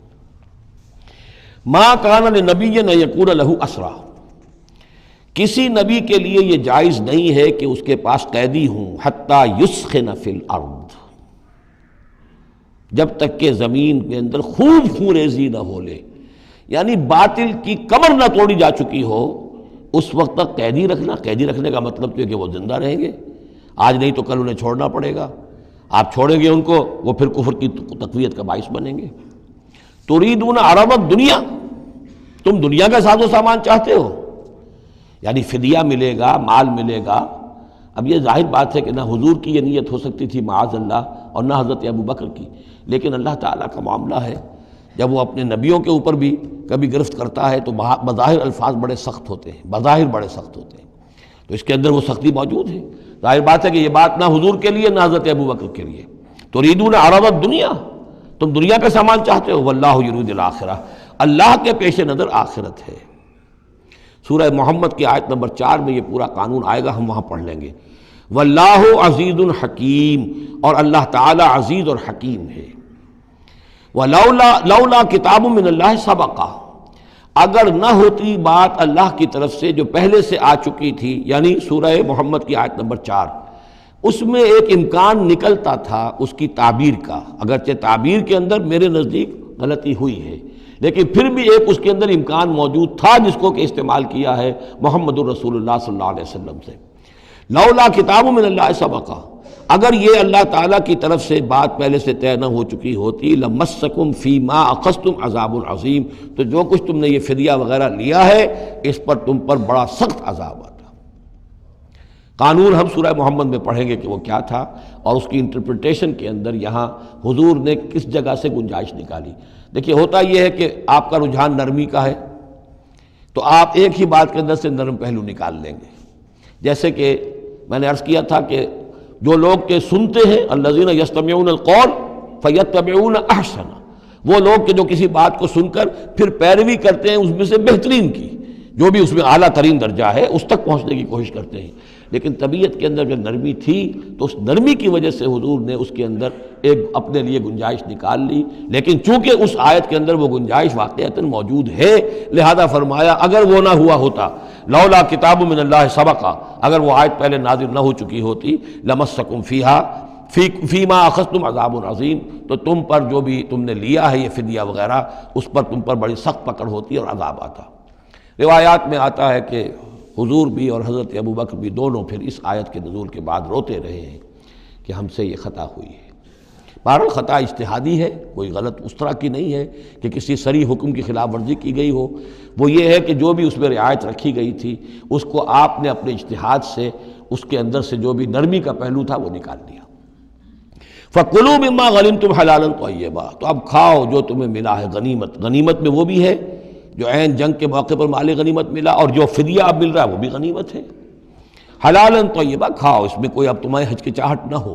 ما کان لنبی ان یکون لہ اسریٰ، کسی نبی کے لیے یہ جائز نہیں ہے کہ اس کے پاس قیدی ہوں، حتی یسخن فی الارض، جب تک کہ زمین کے اندر خوب خونریزی نہ ہو لے، یعنی باطل کی کمر نہ توڑی جا چکی ہو، اس وقت تک قیدی رکھنا، قیدی رکھنے کا مطلب تو ہے کہ وہ زندہ رہیں گے، آج نہیں تو کل انہیں چھوڑنا پڑے گا، آپ چھوڑیں گے ان کو، وہ پھر کفر کی تقویت کا باعث بنیں گے۔ تريدون عرض الدنیا، تم دنیا کا ساز و سامان چاہتے ہو، یعنی فدیہ ملے گا، مال ملے گا۔ اب یہ ظاہر بات ہے کہ نہ حضور کی یہ نیت ہو سکتی تھی معاذ اللہ، اور نہ حضرت ابوبکر کی، لیکن اللہ تعالیٰ کا معاملہ ہے، جب وہ اپنے نبیوں کے اوپر بھی کبھی گرفت کرتا ہے تو بظاہر الفاظ بڑے سخت ہوتے ہیں، بظاہر بڑے سخت ہوتے ہیں، تو اس کے اندر وہ سختی موجود ہے۔ ظاہر بات ہے کہ یہ بات نہ حضور کے لیے نہ حضرت ابوبکر کے لیے۔ تريدون عرض الدنیا، تم دنیا کا سامان چاہتے ہو، واللہ یرید الآخرہ، اللہ کے پیش نظر آخرت ہے۔ سورہ محمد کی آیت نمبر 4 میں یہ پورا قانون آئے گا، ہم وہاں پڑھ لیں گے۔ واللہ عزیز حکیم، اور اللہ تعالی عزیز اور حکیم ہے۔ لولا کتاب من اللہ سبقہ، اگر نہ ہوتی بات اللہ کی طرف سے جو پہلے سے آ چکی تھی، یعنی سورہ محمد کی آیت نمبر 4، اس میں ایک امکان نکلتا تھا اس کی تعبیر کا، اگرچہ تعبیر کے اندر میرے نزدیک غلطی ہوئی ہے، لیکن پھر بھی ایک اس کے اندر امکان موجود تھا جس کو کہ استعمال کیا ہے محمد الرسول اللہ صلی اللہ علیہ وسلم سے۔ لولا کتاب من اللہ سبقہ، اگر یہ اللہ تعالیٰ کی طرف سے بات پہلے سے طے نہ ہو چکی ہوتی، لمسکم فیما اخذتم عذاب عظیم، تو جو کچھ تم نے یہ فدیہ وغیرہ لیا ہے اس پر تم پر بڑا سخت عذاب آتا۔ قانون ہم سورہ محمد میں پڑھیں گے کہ وہ کیا تھا، اور اس کی انٹرپریٹیشن کے اندر یہاں حضور نے کس جگہ سے گنجائش نکالی۔ دیکھیے ہوتا یہ ہے کہ آپ کا رجحان نرمی کا ہے تو آپ ایک ہی بات کے اندر سے نرم پہلو نکال لیں گے، جیسے کہ میں نے عرض کیا تھا کہ جو لوگ کے سنتے ہیں الذین یستمعون القول فیتبعون احسنہ، وہ لوگ کہ جو کسی بات کو سن کر پھر پیروی کرتے ہیں اس میں سے بہترین کی، جو بھی اس میں اعلیٰ ترین درجہ ہے اس تک پہنچنے کی کوشش کرتے ہیں۔ لیکن طبیعت کے اندر جو نرمی تھی تو اس نرمی کی وجہ سے حضور نے اس کے اندر ایک اپنے لیے گنجائش نکال لی، لیکن چونکہ اس آیت کے اندر وہ گنجائش واقعتاً موجود ہے، لہذا فرمایا اگر وہ نہ ہوا ہوتا، لولا کتاب من اللہ سبقہ، اگر وہ آیت پہلے نازل نہ ہو چکی ہوتی، لمسکم فیما اخذتم عذاب عظیم، تو تم پر جو بھی تم نے لیا ہے یہ فدیہ وغیرہ اس پر تم پر بڑی سخت پکڑ ہوتی اور عذاب آتا۔ روایات میں آتا ہے کہ حضور بھی اور حضرت ابوبکر بھی دونوں پھر اس آیت کے نزول کے بعد روتے رہے ہیں کہ ہم سے یہ خطا ہوئی ہے۔ بہرحال خطا اجتہادی ہے، کوئی غلط اس طرح کی نہیں ہے کہ کسی صریح حکم کی خلاف ورزی کی گئی ہو، وہ یہ ہے کہ جو بھی اس میں رعایت رکھی گئی تھی اس کو آپ نے اپنے اجتہاد سے اس کے اندر سے جو بھی نرمی کا پہلو تھا وہ نکال دیا۔ فَكُلُوا مِمَّا غَنِمْتُمْ حَلَالًا طَيِّبًا، تو اب کھاؤ جو تمہیں ملا ہے غنیمت۔ غنیمت میں وہ بھی ہے جو عین جنگ کے موقع پر مال غنیمت ملا، اور جو فدیہ اب مل رہا ہے وہ بھی غنیمت ہے۔ حلالًا طیبہ، کھاؤ، اس میں کوئی اب تمہیں ہچکچاہٹ نہ ہو،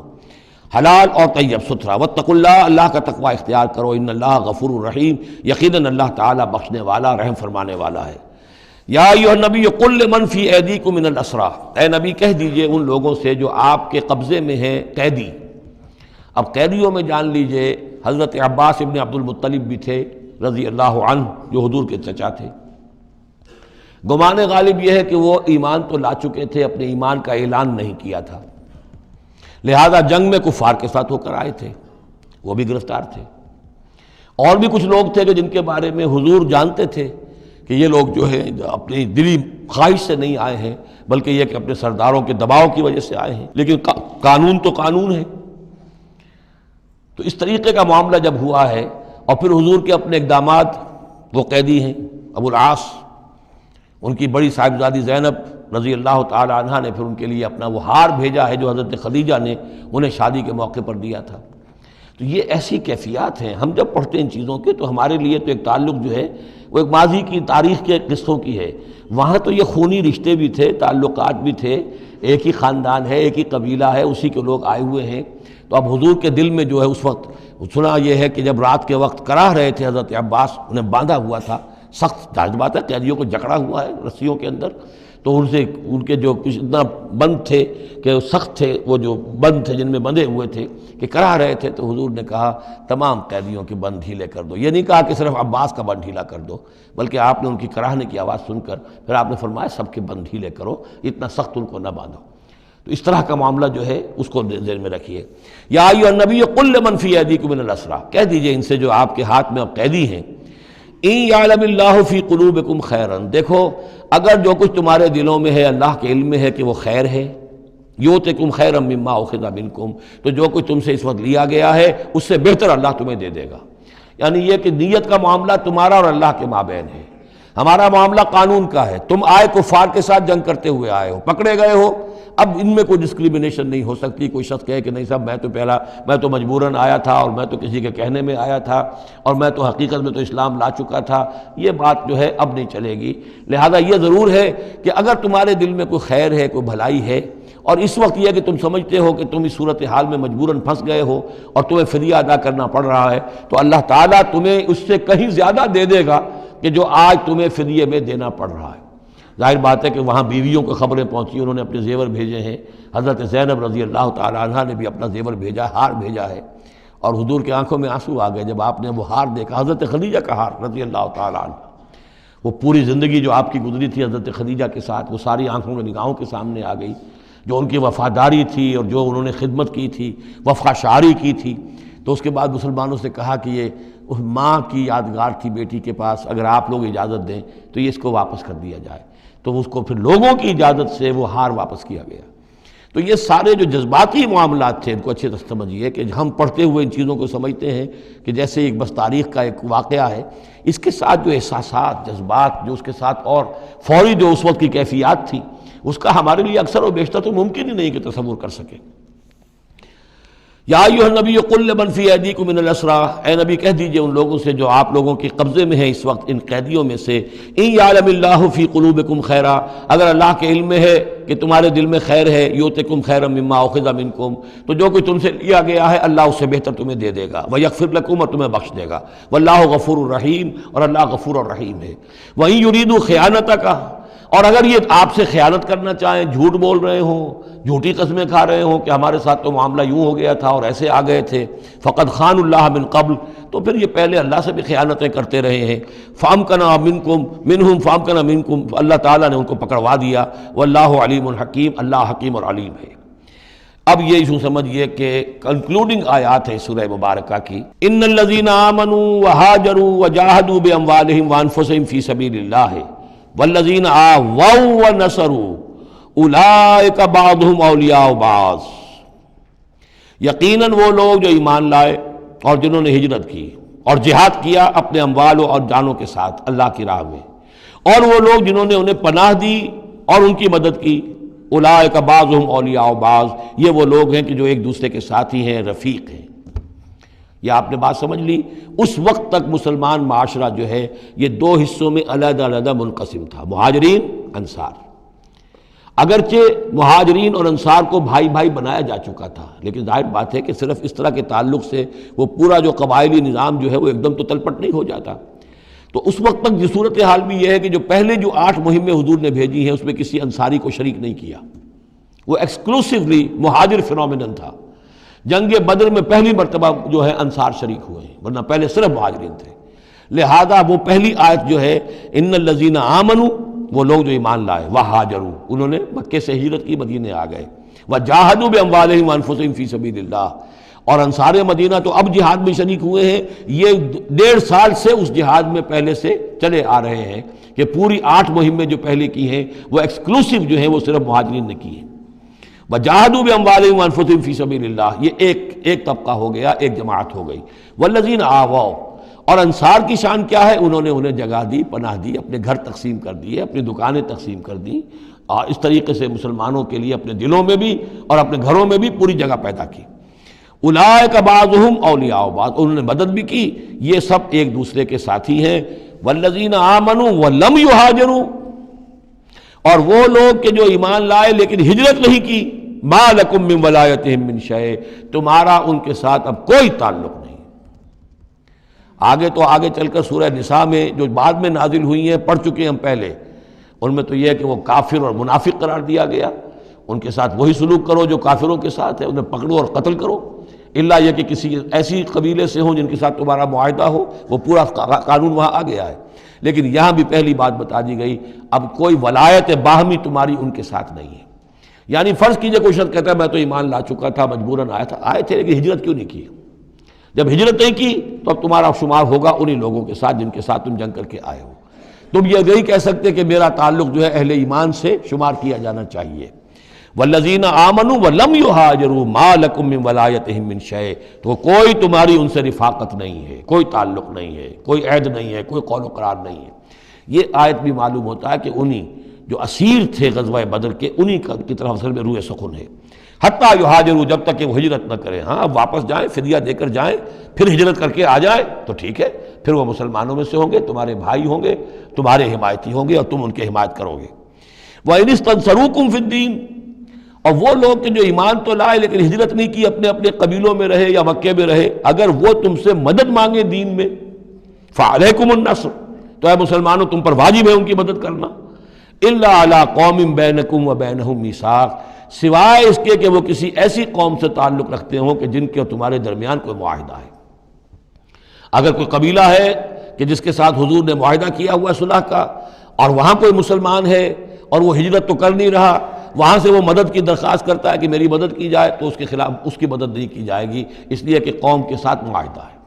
حلال اور طیب ستھرا۔ واتقوا اللہ، اللہ کا تقوی اختیار کرو، ان اللہ غفور الرحیم، یقیناً اللہ تعالیٰ بخشنے والا رحم فرمانے والا ہے۔ یا ایھا النبی قل لمن فی ایدیکم من الاسریٰ، اے نبی کہہ دیجئے ان لوگوں سے جو آپ کے قبضے میں ہیں قیدی۔ اب قیدیوں میں جان لیجئے حضرت عباس ابن عبد المطلب بھی تھے رضی اللہ عنہ، جو حضور کے چچا تھے۔ گمان غالب یہ ہے کہ وہ ایمان تو لا چکے تھے، اپنے ایمان کا اعلان نہیں کیا تھا، لہذا جنگ میں کفار کے ساتھ ہو کر آئے تھے، وہ بھی گرفتار تھے۔ اور بھی کچھ لوگ تھے کہ جن کے بارے میں حضور جانتے تھے کہ یہ لوگ جو ہے اپنی دلی خواہش سے نہیں آئے ہیں، بلکہ یہ کہ اپنے سرداروں کے دباؤ کی وجہ سے آئے ہیں، لیکن قانون تو قانون ہے، تو اس طریقے کا معاملہ جب ہوا ہے، اور پھر حضور کے اپنے اقدامات، وہ قیدی ہیں ابو العاص، ان کی بڑی صاحبزادی زینب رضی اللہ تعالی عنہا نے پھر ان کے لیے اپنا وہ ہار بھیجا ہے جو حضرت خدیجہ نے انہیں شادی کے موقع پر دیا تھا۔ تو یہ ایسی کیفیات ہیں، ہم جب پڑھتے ہیں ان چیزوں کے تو ہمارے لیے تو ایک تعلق جو ہے وہ ایک ماضی کی تاریخ کے قصوں کی ہے۔ وہاں تو یہ خونی رشتے بھی تھے، تعلقات بھی تھے، ایک ہی خاندان ہے، ایک ہی قبیلہ ہے، اسی کے لوگ آئے ہوئے ہیں۔ تو اب حضور کے دل میں جو ہے اس وقت سنا یہ ہے کہ جب رات کے وقت کراہ رہے تھے حضرت عباس، انہیں باندھا ہوا تھا، سخت ظاہر بات ہے قیدیوں کو جکڑا ہوا ہے رسیوں کے اندر، تو ان کے جو کچھ اتنا بند تھے کہ سخت تھے، وہ جو بند تھے جن میں بندھے ہوئے تھے کہ کراہ رہے تھے، تو حضور نے کہا تمام قیدیوں کے بند ڈھیلے کر دو۔ یہ نہیں کہا کہ صرف عباس کا بند ڈھیلا کر دو، بلکہ آپ نے ان کی کراہنے کی آواز سن کر پھر آپ نے فرمایا سب کے بند ڈھیلے کرو، اتنا سخت ان کو نہ باندھو۔ تو اس طرح کا معاملہ جو ہے اس کو ذہن میں رکھیے۔ یا ایھا النبی قل لمن فی ایدیکم من الاسریٰ، کہہ دیجئے ان سے جو آپ کے ہاتھ میں اب قیدی ہیں، ان یعلم اللہ فی قلوبکم خیرا، دیکھو اگر جو کچھ تمہارے دلوں میں ہے اللہ کے علم میں ہے کہ وہ خیر ہے، یؤتکم خیرا مما اخذ منکم، تو جو کچھ تم سے اس وقت لیا گیا ہے اس سے بہتر اللہ تمہیں دے دے گا۔ یعنی یہ کہ نیت کا معاملہ تمہارا اور اللہ کے مابین ہے، ہمارا معاملہ قانون کا ہے۔ تم آئے کفار کے ساتھ جنگ کرتے ہوئے آئے ہو، پکڑے گئے ہو، اب ان میں کوئی ڈسکریمنیشن نہیں ہو سکتی۔ کوئی شخص کہے کہ نہیں صاحب میں تو مجبوراً آیا تھا، اور میں تو کسی کے کہنے میں آیا تھا، اور میں تو حقیقت میں تو اسلام لا چکا تھا، یہ بات جو ہے اب نہیں چلے گی۔ لہذا یہ ضرور ہے کہ اگر تمہارے دل میں کوئی خیر ہے، کوئی بھلائی ہے، اور اس وقت یہ کہ تم سمجھتے ہو کہ تم اس صورتحال میں مجبوراً پھنس گئے ہو اور تمہیں فدیہ ادا کرنا پڑ رہا ہے، تو اللہ تعالیٰ تمہیں اس سے کہیں زیادہ دے دے گا کہ جو آج تمہیں فدیے میں دینا پڑ رہا ہے۔ ظاہر بات ہے کہ وہاں بیویوں کو خبریں پہنچی، انہوں نے اپنے زیور بھیجے ہیں، حضرت زینب رضی اللہ تعالی عنہا نے بھی اپنا زیور بھیجا، ہار بھیجا ہے، اور حضور کے آنکھوں میں آنسو آ گئے جب آپ نے وہ ہار دیکھا، حضرت خدیجہ کا ہار رضی اللہ تعالی عنہ۔ وہ پوری زندگی جو آپ کی گزری تھی حضرت خدیجہ کے ساتھ، وہ ساری آنکھوں میں نگاہوں کے سامنے آ گئی، جو ان کی وفاداری تھی اور جو انہوں نے خدمت کی تھی، وفا شعاری کی تھی۔ تو اس کے بعد مسلمانوں سے کہا کہ یہ اس ماں کی یادگار تھی بیٹی کے پاس، اگر آپ لوگ اجازت دیں تو یہ اس کو واپس کر دیا جائے۔ تو اس کو پھر لوگوں کی اجازت سے وہ ہار واپس کیا گیا۔ تو یہ سارے جو جذباتی معاملات تھے ان کو اچھے سے سمجھیے کہ ہم پڑھتے ہوئے ان چیزوں کو سمجھتے ہیں کہ جیسے ایک بس تاریخ کا ایک واقعہ ہے، اس کے ساتھ جو احساسات، جذبات، جو اس کے ساتھ اور فوری جو اس وقت کی کیفیات تھی، اس کا ہمارے لیے اکثر و بیشتر تو ممکن ہی نہیں کہ تصور کر سکیں۔ یا ایھا النبی قل لمن فی ایدیکم من الاسریٰ، اے نبی کہہ دیجئے ان لوگوں سے جو آپ لوگوں کے قبضے میں ہیں اس وقت، ان قیدیوں میں سے، ان یعلم اللہ فی قلوبکم خیرا، اگر اللہ کے علم میں ہے کہ تمہارے دل میں خیر ہے، یؤتکم خیرا مما اخذ منکم، تو جو کچھ تم سے لیا گیا ہے اللہ اس سے بہتر تمہیں دے دے گا، ویغفر لکم، اور تمہیں بخش دے گا، واللہ غفور الرحیم، اور اللہ غفور الرحیم ہے۔ وَإِن يُرِيدُوا خِيَانَتَكَ، اور اگر یہ آپ سے خیانت کرنا چاہیں، جھوٹ بول رہے ہوں، جھوٹی قسمیں کھا رہے ہوں کہ ہمارے ساتھ تو معاملہ یوں ہو گیا تھا اور ایسے آ گئے تھے، فقد خان اللہ من قبل، تو پھر یہ پہلے اللہ سے بھی خیانتیں کرتے رہے ہیں، فامکنا منکم منہم فامکنا منکم، اللہ تعالیٰ نے ان کو پکڑوا دیا، واللہ علیم الحکیم، اللہ حکیم اور علیم ہے۔ اب یہ یوں سمجھیے کہ کنکلوڈنگ آیات ہے سورہ مبارکہ کی، ان الذین آمنوا وہاجروا وجاہدوا باموالہم وانفسہم فی سبیل اللہ والذین آووا ونصروا اولئک بعضهم اولیاء بعض، یقیناً وہ لوگ جو ایمان لائے اور جنہوں نے ہجرت کی اور جہاد کیا اپنے اموالوں اور جانوں کے ساتھ اللہ کی راہ میں، اور وہ لوگ جنہوں نے انہیں پناہ دی اور ان کی مدد کی، اولئک بعضهم اولیاء بعض، یہ وہ لوگ ہیں کہ جو ایک دوسرے کے ساتھی ہیں، رفیق ہیں۔ یہ آپ نے بات سمجھ لی۔ اس وقت تک مسلمان معاشرہ جو ہے یہ دو حصوں میں علیحدہ علیحدہ منقسم تھا، مہاجرین، انصار۔ اگرچہ مہاجرین اور انصار کو بھائی بھائی بنایا جا چکا تھا، لیکن ظاہر بات ہے کہ صرف اس طرح کے تعلق سے وہ پورا جو قبائلی نظام جو ہے وہ ایک دم تو تلپٹ نہیں ہو جاتا۔ تو اس وقت تک یہ صورتحال بھی یہ ہے کہ جو پہلے جو 8 مہمیں حضور نے بھیجی ہیں اس میں کسی انصاری کو شریک نہیں کیا، وہ ایکسکلوسیولی مہاجر فینومینن تھا۔ جنگ بدر میں پہلی مرتبہ جو ہے انصار شریک ہوئے ہیں، ورنہ پہلے صرف مہاجرین تھے۔ لہذا وہ پہلی آیت جو ہے ان الذین آمنوا، وہ لوگ جو ایمان لائے، وہاجروا، انہوں نے مکے سے ہجرت کی، مدینے آ گئے، وجاہدوا باموالہم وانفسہم فی سبیل اللہ، اور انصار مدینہ تو اب جہاد میں شریک ہوئے ہیں، یہ 1.5 سال سے اس جہاد میں پہلے سے چلے آ رہے ہیں کہ پوری 8 مہمیں جو پہلے کی ہیں وہ ایکسکلوسیو جو ہیں وہ صرف مہاجرین نے کی ہیں۔ وجاہدوا باموالہم وانفسہم فی سبیل اللہ، یہ ایک طبقہ ہو گیا، ایک جماعت ہو گئی۔ والذین آووا، اور انصار کی شان کیا ہے؟ انہوں نے انہیں جگہ دی، پناہ دی، اپنے گھر تقسیم کر دیے، اپنی دکانیں تقسیم کر دیں، اور اس طریقے سے مسلمانوں کے لیے اپنے دلوں میں بھی اور اپنے گھروں میں بھی پوری جگہ پیدا کی۔ اولئک بعضهم اولیاء بعض، انہوں نے مدد بھی کی، یہ سب ایک دوسرے کے ساتھی ہیں۔ والذین آمنوا ولم یہاجروا، اور وہ لوگ کہ جو ایمان لائے لیکن ہجرت نہیں کی، ما لکم من ولایتہم من شیء، تمہارا ان کے ساتھ اب کوئی تعلق نہیں۔ آگے چل کر سورہ نساء میں جو بعد میں نازل ہوئی ہیں، پڑھ چکے ہم پہلے، ان میں تو یہ ہے کہ وہ کافر اور منافق قرار دیا گیا، ان کے ساتھ وہی سلوک کرو جو کافروں کے ساتھ ہے، انہیں پکڑو اور قتل کرو، الا یہ کہ کسی ایسی قبیلے سے ہوں جن کے ساتھ تمہارا معاہدہ ہو، وہ پورا قانون وہاں آ گیا ہے۔ لیکن یہاں بھی پہلی بات بتا دی گئی، اب کوئی ولایت باہمی تمہاری ان کے ساتھ نہیں ہے۔ یعنی فرض کیجئے کوئی شخص کہتا ہے میں تو ایمان لا چکا تھا، مجبوراً آئے تھے لیکن ہجرت کیوں نہیں کی؟ جب ہجرت نہیں کی تو اب تمہارا شمار ہوگا انہی لوگوں کے ساتھ جن کے ساتھ تم جنگ کر کے آئے ہو۔ تم یہ نہیں کہہ سکتے کہ میرا تعلق جو ہے اہل ایمان سے شمار کیا جانا چاہیے۔ والذین آمنوا ولم یہاجروا ما لکم من ولایتہم من شیء، تو کوئی تمہاری ان سے رفاقت نہیں ہے، کوئی تعلق نہیں ہے، کوئی عہد نہیں ہے، کوئی قول و قرار نہیں ہے۔ یہ آیت بھی معلوم ہوتا ہے کہ انہی جو اسیر تھے غزوہ بدر کے، انہی کی طرف اصل میں روح سخن ہے۔ حتیٰ یہاجروا، جب تک کہ وہ ہجرت نہ کریں۔ ہاں اب واپس جائیں، فدیہ دے کر جائیں، پھر ہجرت کر کے آ جائیں تو ٹھیک ہے، پھر وہ مسلمانوں میں سے ہوں گے، تمہارے بھائی ہوں گے، تمہارے حمایتی ہوں گے اور تم ان کے حمایت کرو گے۔ وَإِنِ اسْتَنصَرُوكُمْ فِي الدِّينِ، اور وہ لوگ کہ جو ایمان تو لائے لیکن ہجرت نہیں کی، اپنے اپنے قبیلوں میں رہے یا مکے میں رہے، اگر وہ تم سے مدد مانگے دین میں، فَعَلَيْكُمُ النَّصْرُ، تو اے مسلمانوں تم پر واجب ہے ان کی مدد کرنا۔ إِلَّا عَلَىٰ قَوْمٍ بَيْنَكُمْ وَبَيْنَهُمْ مِيثَاقٌ، سوائے اس کے کہ وہ کسی ایسی قوم سے تعلق رکھتے ہوں کہ جن کے تمہارے درمیان کوئی معاہدہ ہے۔ اگر کوئی قبیلہ ہے کہ جس کے ساتھ حضور نے معاہدہ کیا ہوا ہے صلح کا، اور وہاں کوئی مسلمان ہے اور وہ ہجرت تو کر نہیں رہا، وہاں سے وہ مدد کی درخواست کرتا ہے کہ میری مدد کی جائے، تو اس کے خلاف اس کی مدد نہیں کی جائے گی، اس لیے کہ قوم کے ساتھ معاہدہ ہے۔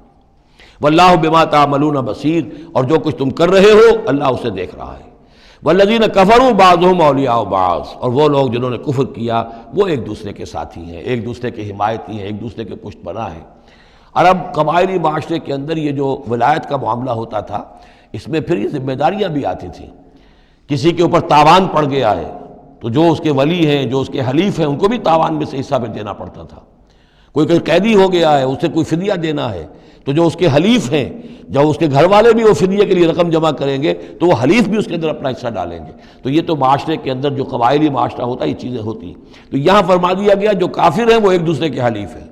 واللہ بما تعملون بصیر، اور جو کچھ تم کر رہے ہو اللہ اسے دیکھ رہا ہے۔ والذین کفروا بعضهم اولیاء بعض، اور وہ لوگ جنہوں نے کفر کیا وہ ایک دوسرے کے ساتھی ہیں، ایک دوسرے کے حمایتی ہیں، ایک دوسرے کے پشت پناہ ہیں۔ عرب قبائلی معاشرے کے اندر یہ جو ولایت کا معاملہ ہوتا تھا، اس میں پھر یہ ذمہ داریاں بھی آتی تھیں۔ کسی کے اوپر تاوان پڑ گیا ہے تو جو اس کے ولی ہیں، جو اس کے حلیف ہیں، ان کو بھی تاوان میں سے حصہ پھر دینا پڑتا تھا۔ کوئی قیدی ہو گیا ہے، اسے کوئی فدیہ دینا ہے، تو جو اس کے حلیف ہیں، جب اس کے گھر والے بھی وہ فدیے کے لیے رقم جمع کریں گے تو وہ حلیف بھی اس کے اندر اپنا حصہ ڈالیں گے۔ تو یہ تو معاشرے کے اندر جو قبائلی معاشرہ ہوتا ہے یہ چیزیں ہوتی ہیں۔ تو یہاں فرما دیا گیا جو کافر ہیں وہ ایک دوسرے کے حلیف ہیں،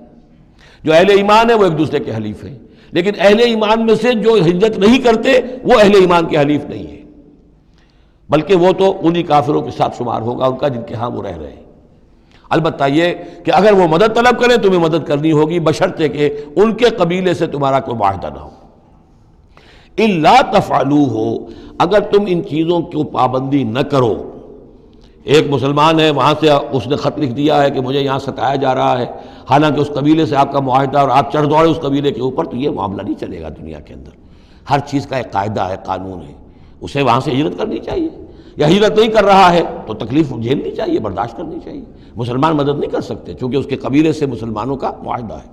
جو اہل ایمان ہیں وہ ایک دوسرے کے حلیف ہیں، لیکن اہل ایمان میں سے جو ہجرت نہیں کرتے وہ اہل ایمان کے حلیف نہیں ہیں، بلکہ وہ تو انہی کافروں کے ساتھ شمار ہوگا ان کا جن کے ہاں وہ رہ رہے ہیں۔ البتہ یہ کہ اگر وہ مدد طلب کریں تمہیں مدد کرنی ہوگی، بشرطے کہ ان کے قبیلے سے تمہارا کوئی معاہدہ نہ ہو۔ الا تفعلوہ، اگر تم ان چیزوں کو پابندی نہ کرو، ایک مسلمان ہے وہاں سے اس نے خط لکھ دیا ہے کہ مجھے یہاں ستایا جا رہا ہے، حالانکہ اس قبیلے سے آپ کا معاہدہ اور آپ چڑھ دوڑے اس قبیلے کے اوپر، تو یہ معاملہ نہیں چلے گا دنیا کے اندر۔ ہر چیز کا ایک قاعدہ ہے، قانون ہے، اسے وہاں سے ہجرت کرنی چاہیے، یا ہجرت نہیں کر رہا ہے تو تکلیف جھیلنی چاہیے، برداشت کرنی چاہیے۔ مسلمان مدد نہیں کر سکتے چونکہ اس کے قبیلے سے مسلمانوں کا معاہدہ ہے۔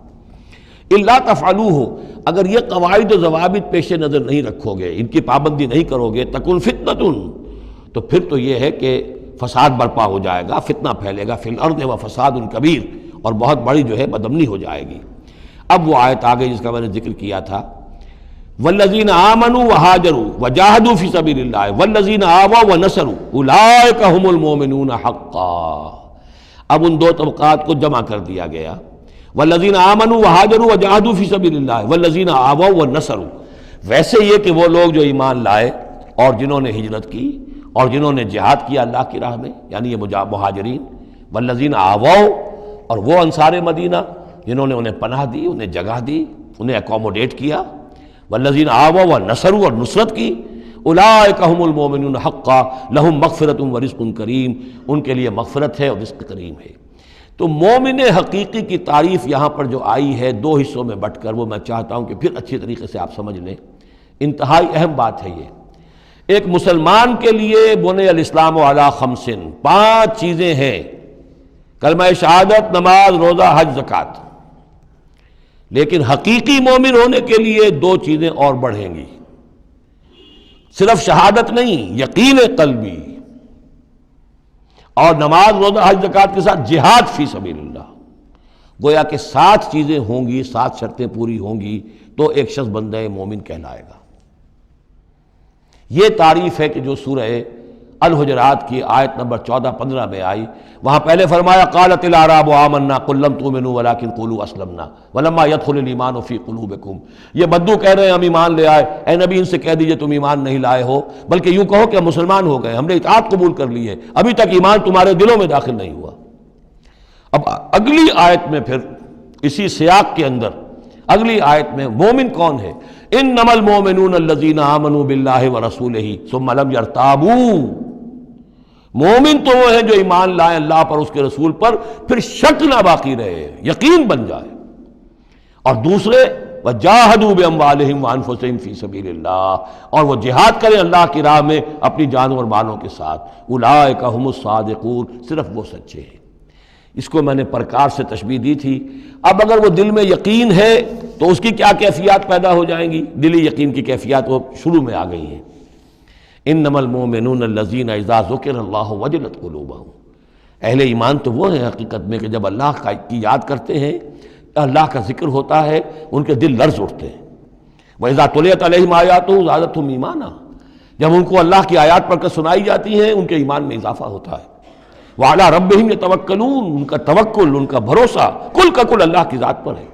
الا تفعلوہ، اگر یہ قواعد و ضوابط پیش نظر نہیں رکھو گے، ان کی پابندی نہیں کرو گے، تکن فتنۃ، تو پھر تو یہ ہے کہ فساد برپا ہو جائے گا، فتنہ پھیلے گا، فی الارض و فساد کبیر، اور بہت بڑی جو ہے بدامنی ہو جائے گی۔ اب وہ آیت آگے جس کا میں نے ذکر کیا تھا، والذین آمنوا وہاجروا وجاہدوا فی سبیل اللہ والذین آووا ونصروا اولئک ھم المؤمنون حقا۔ اب ان دو طبقات کو جمع کر دیا گیا، والذین آمنوا وہاجروا وجاہدوا فی سبیل اللہ والذین آووا ونصروا، ویسے یہ کہ وہ لوگ جو ایمان لائے اور جنہوں نے ہجرت کی اور جنہوں نے جہاد کیا اللہ کی راہ میں، یعنی یہ مہاجرین، والذین آووا، اور وہ انصار مدینہ جنہوں نے انہیں پناہ دی، انہیں جگہ دی، انہیں اکوموڈیٹ کیا، والذین آووا ونصروا، اور نصرت کی، اولئک ھم المؤمنون حقا لہم مغفرۃ ورزق کریم، ان کے لیے مغفرت ہے اور رزق کریم ہے۔ تو مومن حقیقی کی تعریف یہاں پر جو آئی ہے دو حصوں میں بٹ کر، وہ میں چاہتا ہوں کہ پھر اچھی طریقے سے آپ سمجھ لیں، انتہائی اہم بات ہے یہ۔ ایک مسلمان کے لیے بنی الاسلام علی خمس، 5 چیزیں ہیں کلمہ شہادت، نماز، روزہ، حج، زکوٰۃ۔ لیکن حقیقی مومن ہونے کے لیے دو چیزیں اور بڑھیں گی، صرف شہادت نہیں، یقین قلبی، اور نماز، روزہ، حج، زکوٰۃ کے ساتھ جہاد فی سبیل اللہ۔ گویا کہ 7 چیزیں ہوں گی، 7 شرطیں پوری ہوں گی تو ایک شخص بندہ مومن کہلائے گا۔ یہ تعریف ہے کہ جو سورہ الحجرات کی آیت نمبر 14-15 میں آئی۔ وہاں پہلے فرمایا قالت الاعراب آمنا قل لم تؤمنوا ولکن قولوا اسلمنا ولما يدخل الايمان في قلوبكم۔ یہ بدو کہہ رہے ہیں ہم ایمان لے آئے، اے نبی ان سے کہہ دیجئے تم ایمان نہیں لائے ہو، بلکہ یوں کہو کہ ہم مسلمان ہو گئے، ہم نے اطاعت قبول کر لی ہے، ابھی تک ایمان تمہارے دلوں میں داخل نہیں ہوا۔ اب اگلی آیت میں پھر اسی سیاق کے اندر اگلی آیت میں مومن کون ہے؟ انما المؤمنون الذين آمنوا بالله ورسوله ثم لم يرتابوا۔ مومن تو وہ ہیں جو ایمان لائیں اللہ پر، اس کے رسول پر، پھر شک نہ باقی رہے، یقین بن جائے۔ اور دوسرے وجاہدوا باموالہم وانفسہم فی سبیل اللہ، اور وہ جہاد کریں اللہ کی راہ میں اپنی جانوں اور مالوں کے ساتھ۔ اولئک ھم الصادقون، صرف وہ سچے ہیں۔ اس کو میں نے پرکار سے تشبیہ دی تھی۔ اب اگر وہ دل میں یقین ہے تو اس کی کیا کیفیات پیدا ہو جائیں گی؟ دلی یقین کی کیفیات وہ شروع میں آ گئی ہیں۔ انما المؤمنون الذین اذا ذکر اللہ وجلت قلوبہم۔ اہل ایمان تو وہ ہیں حقیقت میں کہ جب اللہ کی یاد کرتے ہیں، اللہ کا ذکر ہوتا ہے، ان کے دل لرز اٹھتے ہیں۔ وَإِذَا تُلِيَتْ عَلَيْهِمْ آيَاتُهُ زَادَتْهُمْ ایمانا، جب ان کو اللہ کی آیات پڑھ کر سنائی جاتی ہیں ان کے ایمان میں اضافہ ہوتا ہے۔ وَعَلَىٰ رَبِّهِمْ يَتَوَكَّلُونَ، ان کا توکل، ان کا بھروسہ کل کا کل اللہ کی ذات پر ہے۔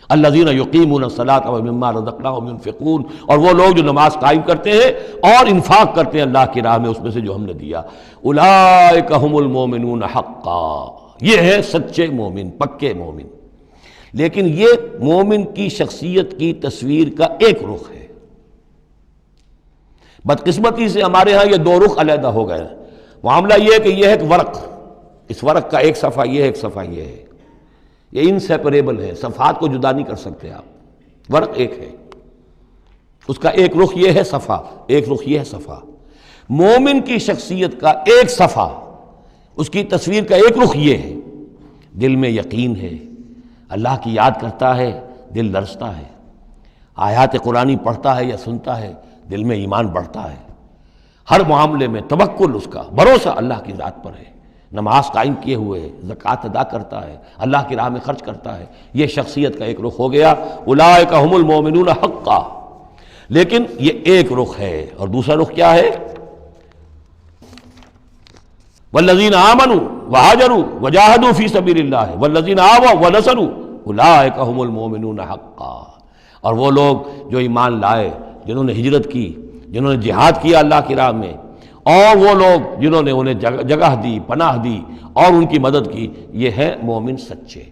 الذین یقیمون الصلاۃ ومما رزقناہم ینفقون، اور وہ لوگ جو نماز قائم کرتے ہیں اور انفاق کرتے ہیں اللہ کی راہ میں اس میں سے جو ہم نے دیا۔ اولئک ھم المؤمنون حقا، یہ ہے سچے مومن، پکے مومن۔ لیکن یہ مومن کی شخصیت کی تصویر کا ایک رخ ہے۔ بدقسمتی سے ہمارے ہاں یہ 2 رخ علیحدہ ہو گئے ہیں۔ معاملہ یہ ہے کہ یہ ہے ایک ورق، اس ورق کا ایک صفحہ یہ ہے، ایک صفحہ یہ ہے، یہ انسیپریبل ہے، صفحات کو جدا نہیں کر سکتے آپ۔ ورق ایک ہے، اس کا ایک رخ یہ ہے صفحہ، ایک رخ یہ ہے صفحہ۔ مومن کی شخصیت کا ایک صفحہ، اس کی تصویر کا ایک رخ یہ ہے، دل میں یقین ہے، اللہ کی یاد کرتا ہے، دل لرزتا ہے، آیات قرآنی پڑھتا ہے یا سنتا ہے، دل میں ایمان بڑھتا ہے، ہر معاملے میں توکل، اس کا بھروسہ اللہ کی ذات پر ہے، نماز قائم کیے ہوئے ہے، زکوٰۃ ادا کرتا ہے، اللہ کی راہ میں خرچ کرتا ہے۔ یہ شخصیت کا ایک رخ ہو گیا، اولئک ھم المؤمنون حقا۔ لیکن یہ ایک رخ ہے، اور دوسرا رخ کیا ہے؟ والذین آمنوا وہاجروا وجاہدوا فی سبیل اللہ والذین آووا ونصروا اولئک ھم المؤمنون حقا۔ اور وہ لوگ جو ایمان لائے، جنہوں نے ہجرت کی، جنہوں نے جہاد کیا اللہ کی راہ میں، اور وہ لوگ جنہوں نے انہیں جگہ دی، پناہ دی اور ان کی مدد کی، یہ ہے مومن سچے۔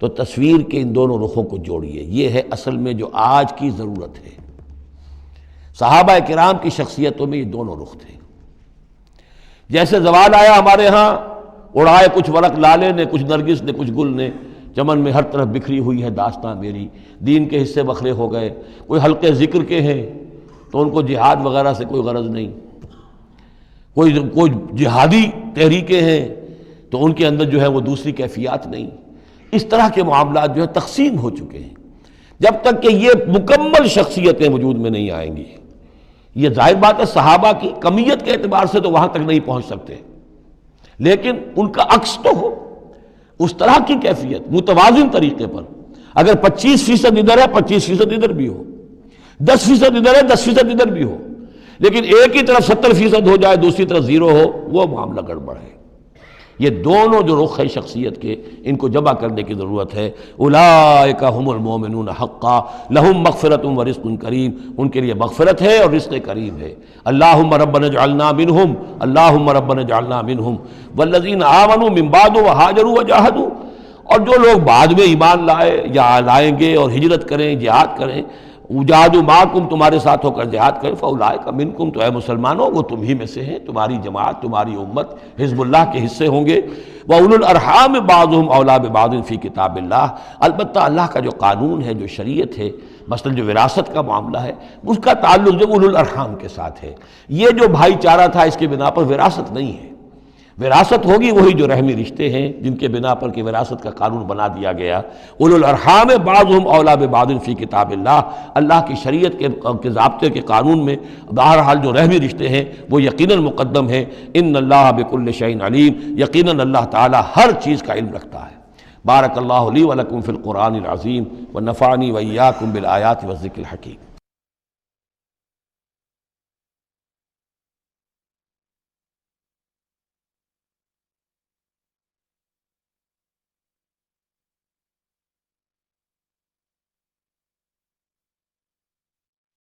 تو تصویر کے ان دونوں رخوں کو جوڑیے، یہ ہے اصل میں جو آج کی ضرورت ہے۔ صحابہ کرام کی شخصیتوں میں یہ دونوں رخ تھے۔ جیسے زوال آیا ہمارے ہاں، اڑائے کچھ ورق لالے نے، کچھ نرگس نے، کچھ گل نے، چمن میں ہر طرف بکھری ہوئی ہے داستاں میری، دین کے حصے بکھرے ہو گئے، کوئی حلقے ذکر کے ہیں تو ان کو جہاد وغیرہ سے کوئی غرض نہیں، کوئی جہادی تحریکیں ہیں تو ان کے اندر جو ہے وہ دوسری کیفیات نہیں۔ اس طرح کے معاملات جو ہے تقسیم ہو چکے ہیں۔ جب تک کہ یہ مکمل شخصیتیں وجود میں نہیں آئیں گی، یہ ظاہر بات ہے صحابہ کی کمیت کے اعتبار سے تو وہاں تک نہیں پہنچ سکتے، لیکن ان کا عکس تو ہو، اس طرح کی کیفیت متوازن طریقے پر۔ اگر 25% ادھر ہے 25% ادھر بھی ہو، 10% ادھر ہے 10% ادھر بھی ہو، لیکن ایک ہی طرف 70% ہو جائے، دوسری طرف 0 ہو، وہ معاملہ گڑبڑ ہے۔ یہ دونوں جو رخ ہے شخصیت کے، ان کو جمع کرنے کی ضرورت ہے۔ اولئک ھم المؤمنون حقا لہم مغفرۃ ورزق کریم، ان کے لیے مغفرت ہے اور رزق کریم ہے۔ اللہم ربنا اجعلنا منہم، اللہم ربنا اجعلنا منہم والذین آمنوا من بعد وہاجروا وجاہدوا، اور جو لوگ بعد میں ایمان لائے یا لائیں گے اور ہجرت کریں، جہاد کریں، وجاہدوا معکم، تمہارے ساتھ ہو کر جہاد کریں، فاولئک منکم، تو اے مسلمانوں وہ تم ہی میں سے ہیں، تمہاری جماعت، تمہاری امت حزب اللہ کے حصے ہوں گے۔ وَأُولُو الْأَرْحَامِ بَعْضُهُمْ أَوْلَىٰ بِبَعْضٍ فِي کتاب اللہ، البتہ اللہ کا جو قانون ہے، جو شریعت ہے، مثلا جو وراثت کا معاملہ ہے، اس کا تعلق جو اولو الارحام کے ساتھ ہے۔ یہ جو بھائی چارہ تھا اس کے بنا پر وراثت نہیں ہے، وراثت ہوگی وہی جو رحمی رشتے ہیں جن کے بنا پر کہ وراثت کا قانون بنا دیا گیا۔ اولو الارحام بعضهم اولی ببعض فی کتاب اللہ، اللہ کی شریعت کے ضابطے کے قانون میں بہرحال جو رحمی رشتے ہیں وہ یقیناً مقدم ہیں۔ ان اللہ بکل شیء علیم، یقیناً اللہ تعالی ہر چیز کا علم رکھتا ہے۔ بارک اللہ لی ولکم فی القرآن العظیم ونفعنی وإیاکم بالآیات والذکر الحکیم۔